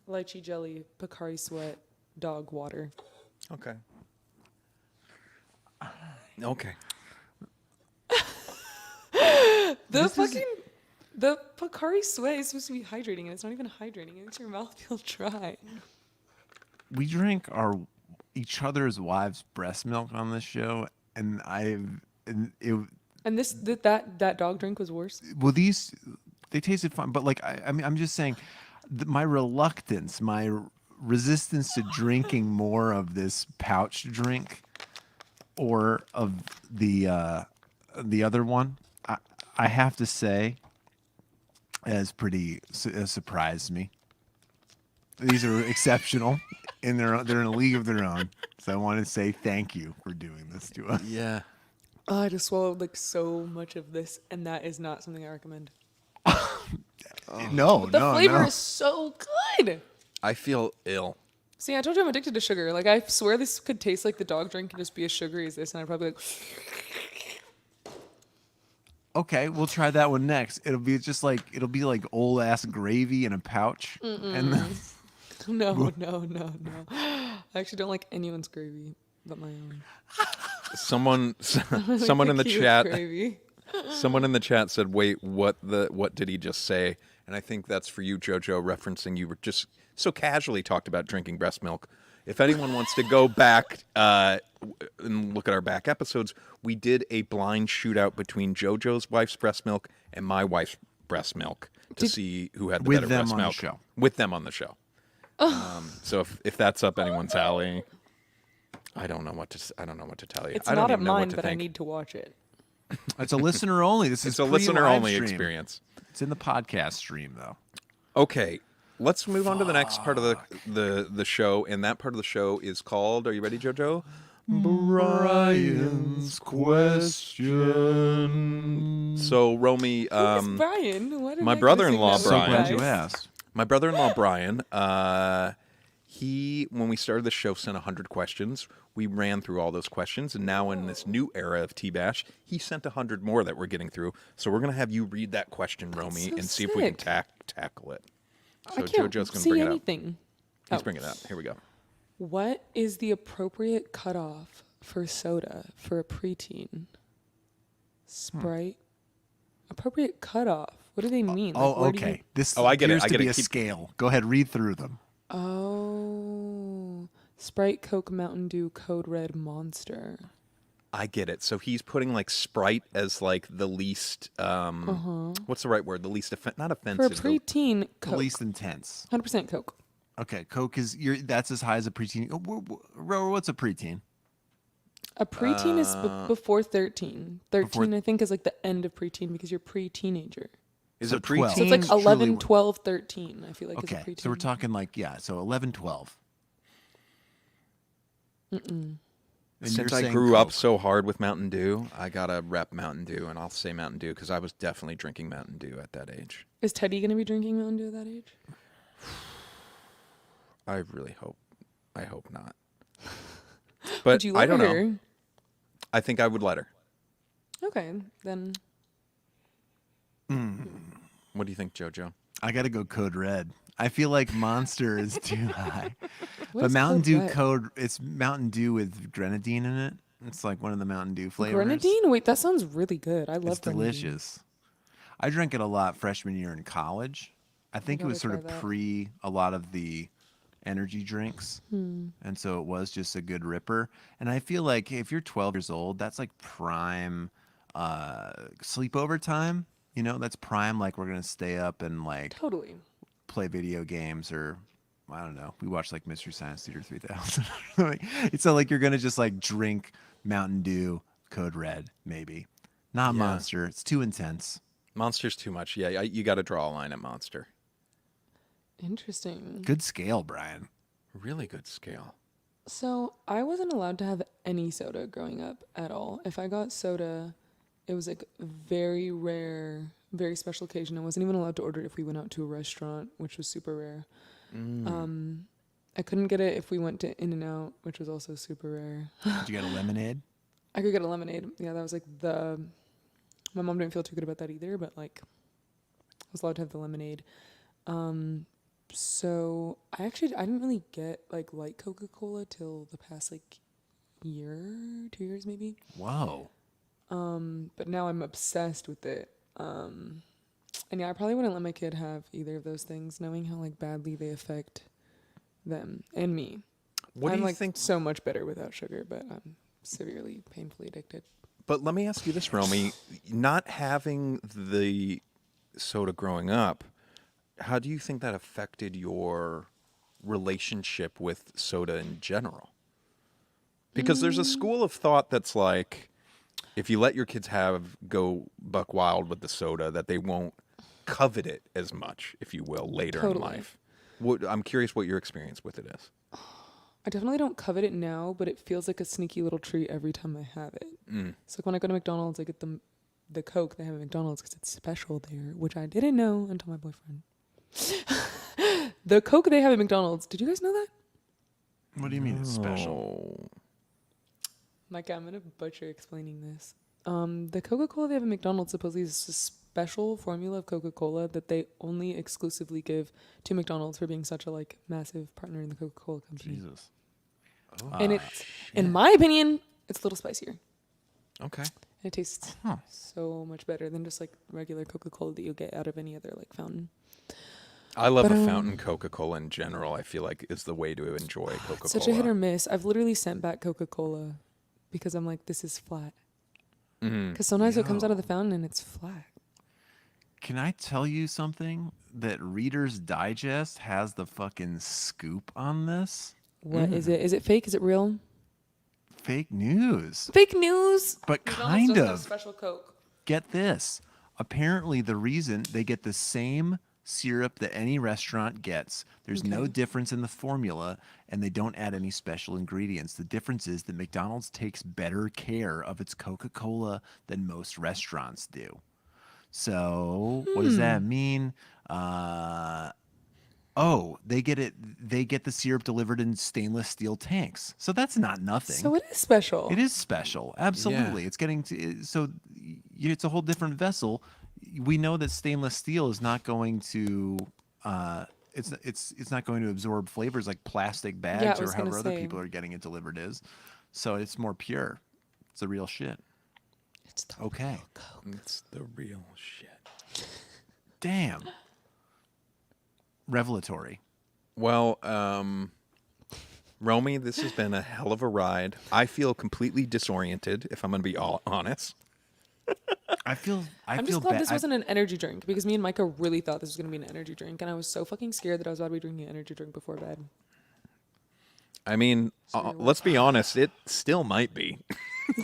lychee jelly, Pocari Sweat, dog water. Okay. Okay. The Pocari Sweat is supposed to be hydrating, and it's not even hydrating. It makes your mouth feel dry. We drink each other's wives' breast milk on this show, and And that dog drink was worse. these they tasted fine, but like I mean, I'm just saying, my reluctance, my resistance to drinking more of this pouch drink or of the other one, I have to say, has surprised me. These are exceptional, and they're in a league of their own. So I want to say thank you for doing this to us. Yeah. Oh, I just swallowed like so much of this, and that is not something I recommend. No, The flavor no. is so good. I feel ill. See, I told you I'm addicted to sugar. Like, I swear this could taste like the dog drink and just be as sugary as this, and I'd probably like... Okay, we'll try that one next. It'll be like old ass gravy in a pouch, and then, No. I actually don't like anyone's gravy but my own. Someone in the Cute chat. Gravy. Someone in the chat said, "Wait, what did he just say?" And I think that's for you, Jojo, referencing you were just so casually talked about drinking breast milk. If anyone wants to go back and look at our back episodes, we did a blind shootout between Jojo's wife's breast milk and my wife's breast milk to see who had the With better them breast on the milk. show. With them on the show. So if that's up anyone's alley, I don't know what to tell you. It's I don't not at even know what mine, to but I think. need to watch it. it's a listener only. This is It's a listener only pre-live stream. experience. It's in the podcast stream though. Okay, let's move on to the next part of the show, and that part of the show is called. Are you ready, Jojo? Brian's question. So, Romy, Who's Brian? Why did my I go brother-in-law, sing that So with you glad you guys? asked. my brother-in-law Brian, when we started the show, sent 100 questions. We ran through all those questions, and now in this new era of T-Bash, he sent 100 more that we're getting through. So we're gonna have you read that question, Romy, so and see if we can sick. tackle it. I So can't Jojo's gonna see bring it up. anything. He's Oh. bringing it up. Here we go. What is the appropriate cutoff for soda for a preteen? Sprite? Appropriate cutoff. What do they mean? Like, Oh, where do you- okay. This Oh, I get it. appears I to get be it. a Keep- scale. Go ahead, read through them. Oh. Sprite, Coke, Mountain Dew, Code Red, Monster. I get it. So he's putting like Sprite as like the least. What's the right word? The least not For a offensive. preteen, The Coke. least intense. 100% Coke. Okay, Coke is that's as high as a preteen. What's a preteen? A preteen is before 13. 13, Before- I think, is like the end of preteen because you're pre-teenager. Is So it 12. So it's like preteen? Truly 11, w- 12, 13, I feel like, Okay, is a preteen. so we're talking like, so 11, 12. And Since you're I saying grew up Coke. so hard with Mountain Dew, I gotta rep Mountain Dew, and I'll say Mountain Dew because I was definitely drinking Mountain Dew at that age. Is Teddy going to be drinking Mountain Dew at that age? I really hope. I hope not. But Would you let I don't her? know. I think I would let her. Okay, then. What do you think, JoJo? I got to go Code Red. I feel like Monster is too high. What But is Mountain Code Dew Red? it's Mountain Dew with grenadine in it. It's like one of the Mountain Dew flavors. Grenadine? Wait, that sounds really good. I love It's grenadine. delicious. I drank it a lot freshman year in college. I think it was gotta sort of try that. pre a lot of the energy drinks. And so it was just a good ripper. And I feel like if you're 12 years old, that's like prime sleepover time. You know, that's prime, like we're going to stay up and like Totally. play video games or I don't know. We watched like Mystery Science Theater 3000. It's not like you're going to just like drink Mountain Dew, Code Red, maybe. Not Yeah. Monster. It's too intense. Monster's too much. Yeah, you got to draw a line at Monster. Interesting. Good scale, Brian. Really good scale. So I wasn't allowed to have any soda growing up at all. If I got soda, it was like very rare, very special occasion. I wasn't even allowed to order it if we went out to a restaurant, which was super rare. I couldn't get it if we went to In-N-Out, which was also super rare. Did you get a lemonade? I could get a lemonade. Yeah, that was like my mom didn't feel too good about that either, but like I was allowed to have the lemonade. So I didn't really get like light Coca-Cola till the past like year, 2 years maybe. Whoa. But now I'm obsessed with it. And yeah, I probably wouldn't let my kid have either of those things, knowing how like badly they affect them and me. What I'm do you like think? so much better without sugar, but I'm severely, painfully addicted. But let me ask you this, Romy. Not having the soda growing up, how do you think that affected your relationship with soda in general? Because there's a school of thought that's like, if you let your kids go buck wild with the soda, that they won't covet it as much, if you will, later in Totally. life. I'm curious what your experience with it is. I definitely don't covet it now, but it feels like a sneaky little treat every time I have it. So like when I go to McDonald's, I get the Coke they have at McDonald's because it's special there, which I didn't know until my boyfriend. The Coke they have at McDonald's. Did you guys know that? What do you mean it's special? Oh. Micah, I'm gonna butcher explaining this. The Coca-Cola they have at McDonald's supposedly is a special formula of Coca-Cola that they only exclusively give to McDonald's for being such a like massive partner in the Coca-Cola company. Jesus. And it's, in my opinion, it's a little spicier. Okay. And it tastes so much better than just like regular Coca-Cola that you get out of any other like fountain. I love But, a fountain Coca-Cola in general. I feel like is the way to enjoy Coca-Cola. Such a hit or miss. I've literally sent back Coca-Cola because I'm like, this is flat. Because sometimes it comes out of the fountain and it's flat. Can I tell you something? That Reader's Digest has the fucking scoop on this? What is it? Is it fake? Is it real? Fake news. Fake news. But McDonald's kind doesn't have of. special Coke. Get this. Apparently, the reason they get the same syrup that any restaurant gets, there's no difference in the formula, and they don't add any special ingredients. The difference is that McDonald's takes better care of its Coca-Cola than most restaurants do. So, what does that mean? They get the syrup delivered in stainless steel tanks. So that's not nothing. So it is special. It is special. Absolutely. Yeah. It's getting to, so it's a whole different vessel. We know that stainless steel is not going to it's not going to absorb flavors like plastic bags Yeah, I or was gonna however other say. people are getting it delivered is. So it's more pure. It's the real shit. It's the Okay. It's the real shit. Damn. Revelatory. Well, Romy, this has been a hell of a ride. I feel completely disoriented, if I'm going to be all honest. I'm just glad this wasn't an energy drink because me and Micah really thought this was going to be an energy drink. And I was so fucking scared that I was about to be drinking an energy drink before bed. I mean, let's be honest. It still might be.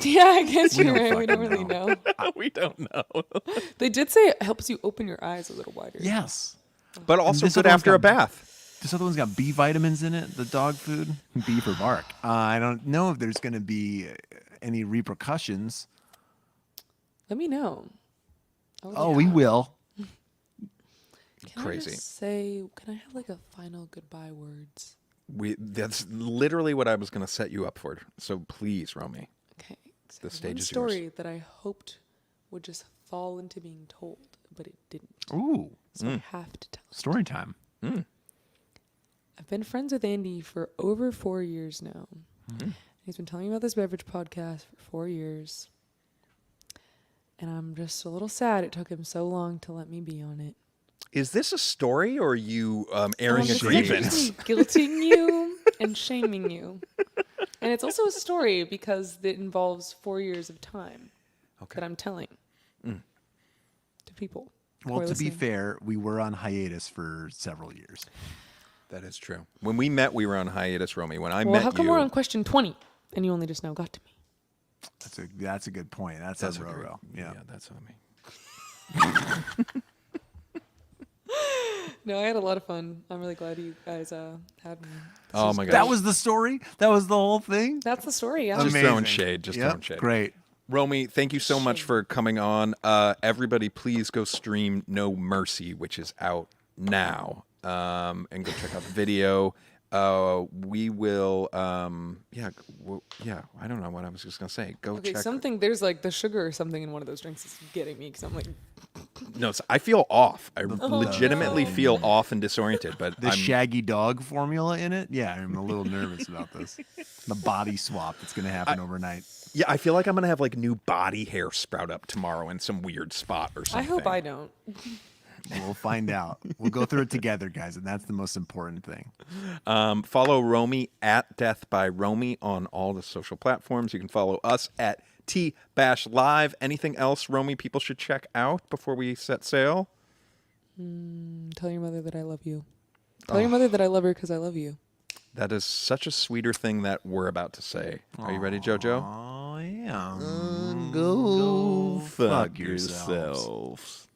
Yeah, I guess We you're don't right. We don't fucking really know. We don't know. They did say it helps you open your eyes a little wider. Yes. But also this good other one's after a got- bath. This other one's got B vitamins in it, the dog food. B for bark. I don't know if there's going to be any repercussions. Let me know. Oh, we will. Can Crazy. I just say, can I have like a final goodbye words? That's literally what I was going to set you up for. So please, Romy. Okay. So The stage one is story yours. that I hoped would just fall into being told, but it didn't. Ooh, So I have to tell it. story time. I've been friends with Andy for over 4 years now. He's been telling me about this beverage podcast for 4 years. And I'm just a little sad it took him so long to let me be on it. Is this a story or are you airing a It's grievance? actually guilting you and shaming you. And it's also a story because it involves 4 years of time that I'm telling to people. who Well, are to be listening. fair, we were on hiatus for several years. That is true. When we met, we were on hiatus, Romy. When I Well, met how come you, we're on question 20 and you only just now got to me? That's a good point. That's on Roro. Yeah. that's on me. No, I had a lot of fun. I'm really glad you guys had me. Oh my gosh. That was the story? That was the whole thing? That's the story, yeah. Just Amazing. throwing shade. Just Yep, throwing shade. Great. Romy, thank you so much for coming on. Everybody, please go stream No Mercy, which is out now, and go check out the video. We will, I don't know what I was just gonna say. Go Okay, check. there's like the sugar or something in one of those drinks is getting me because I'm like, No, I feel off. I legitimately feel off and disoriented. But The shaggy dog formula in it? Yeah, I'm a little nervous about this. The body swap that's going to happen overnight. yeah, I feel like I'm gonna have like new body hair sprout up tomorrow in some weird spot or I something. hope I don't. We'll find out. We'll go through it together, guys, and that's the most important thing. Follow Romy at DeathbyRomy on all the social platforms. You can follow us at TBASHLIVE. Anything else, Romy, people should check out before we set sail? Tell your mother that I love you. Tell your mother that I love her because I love you. That is such a sweeter thing that we're about to say. Are you ready, JoJo? Oh, yeah. Go fuck yourselves.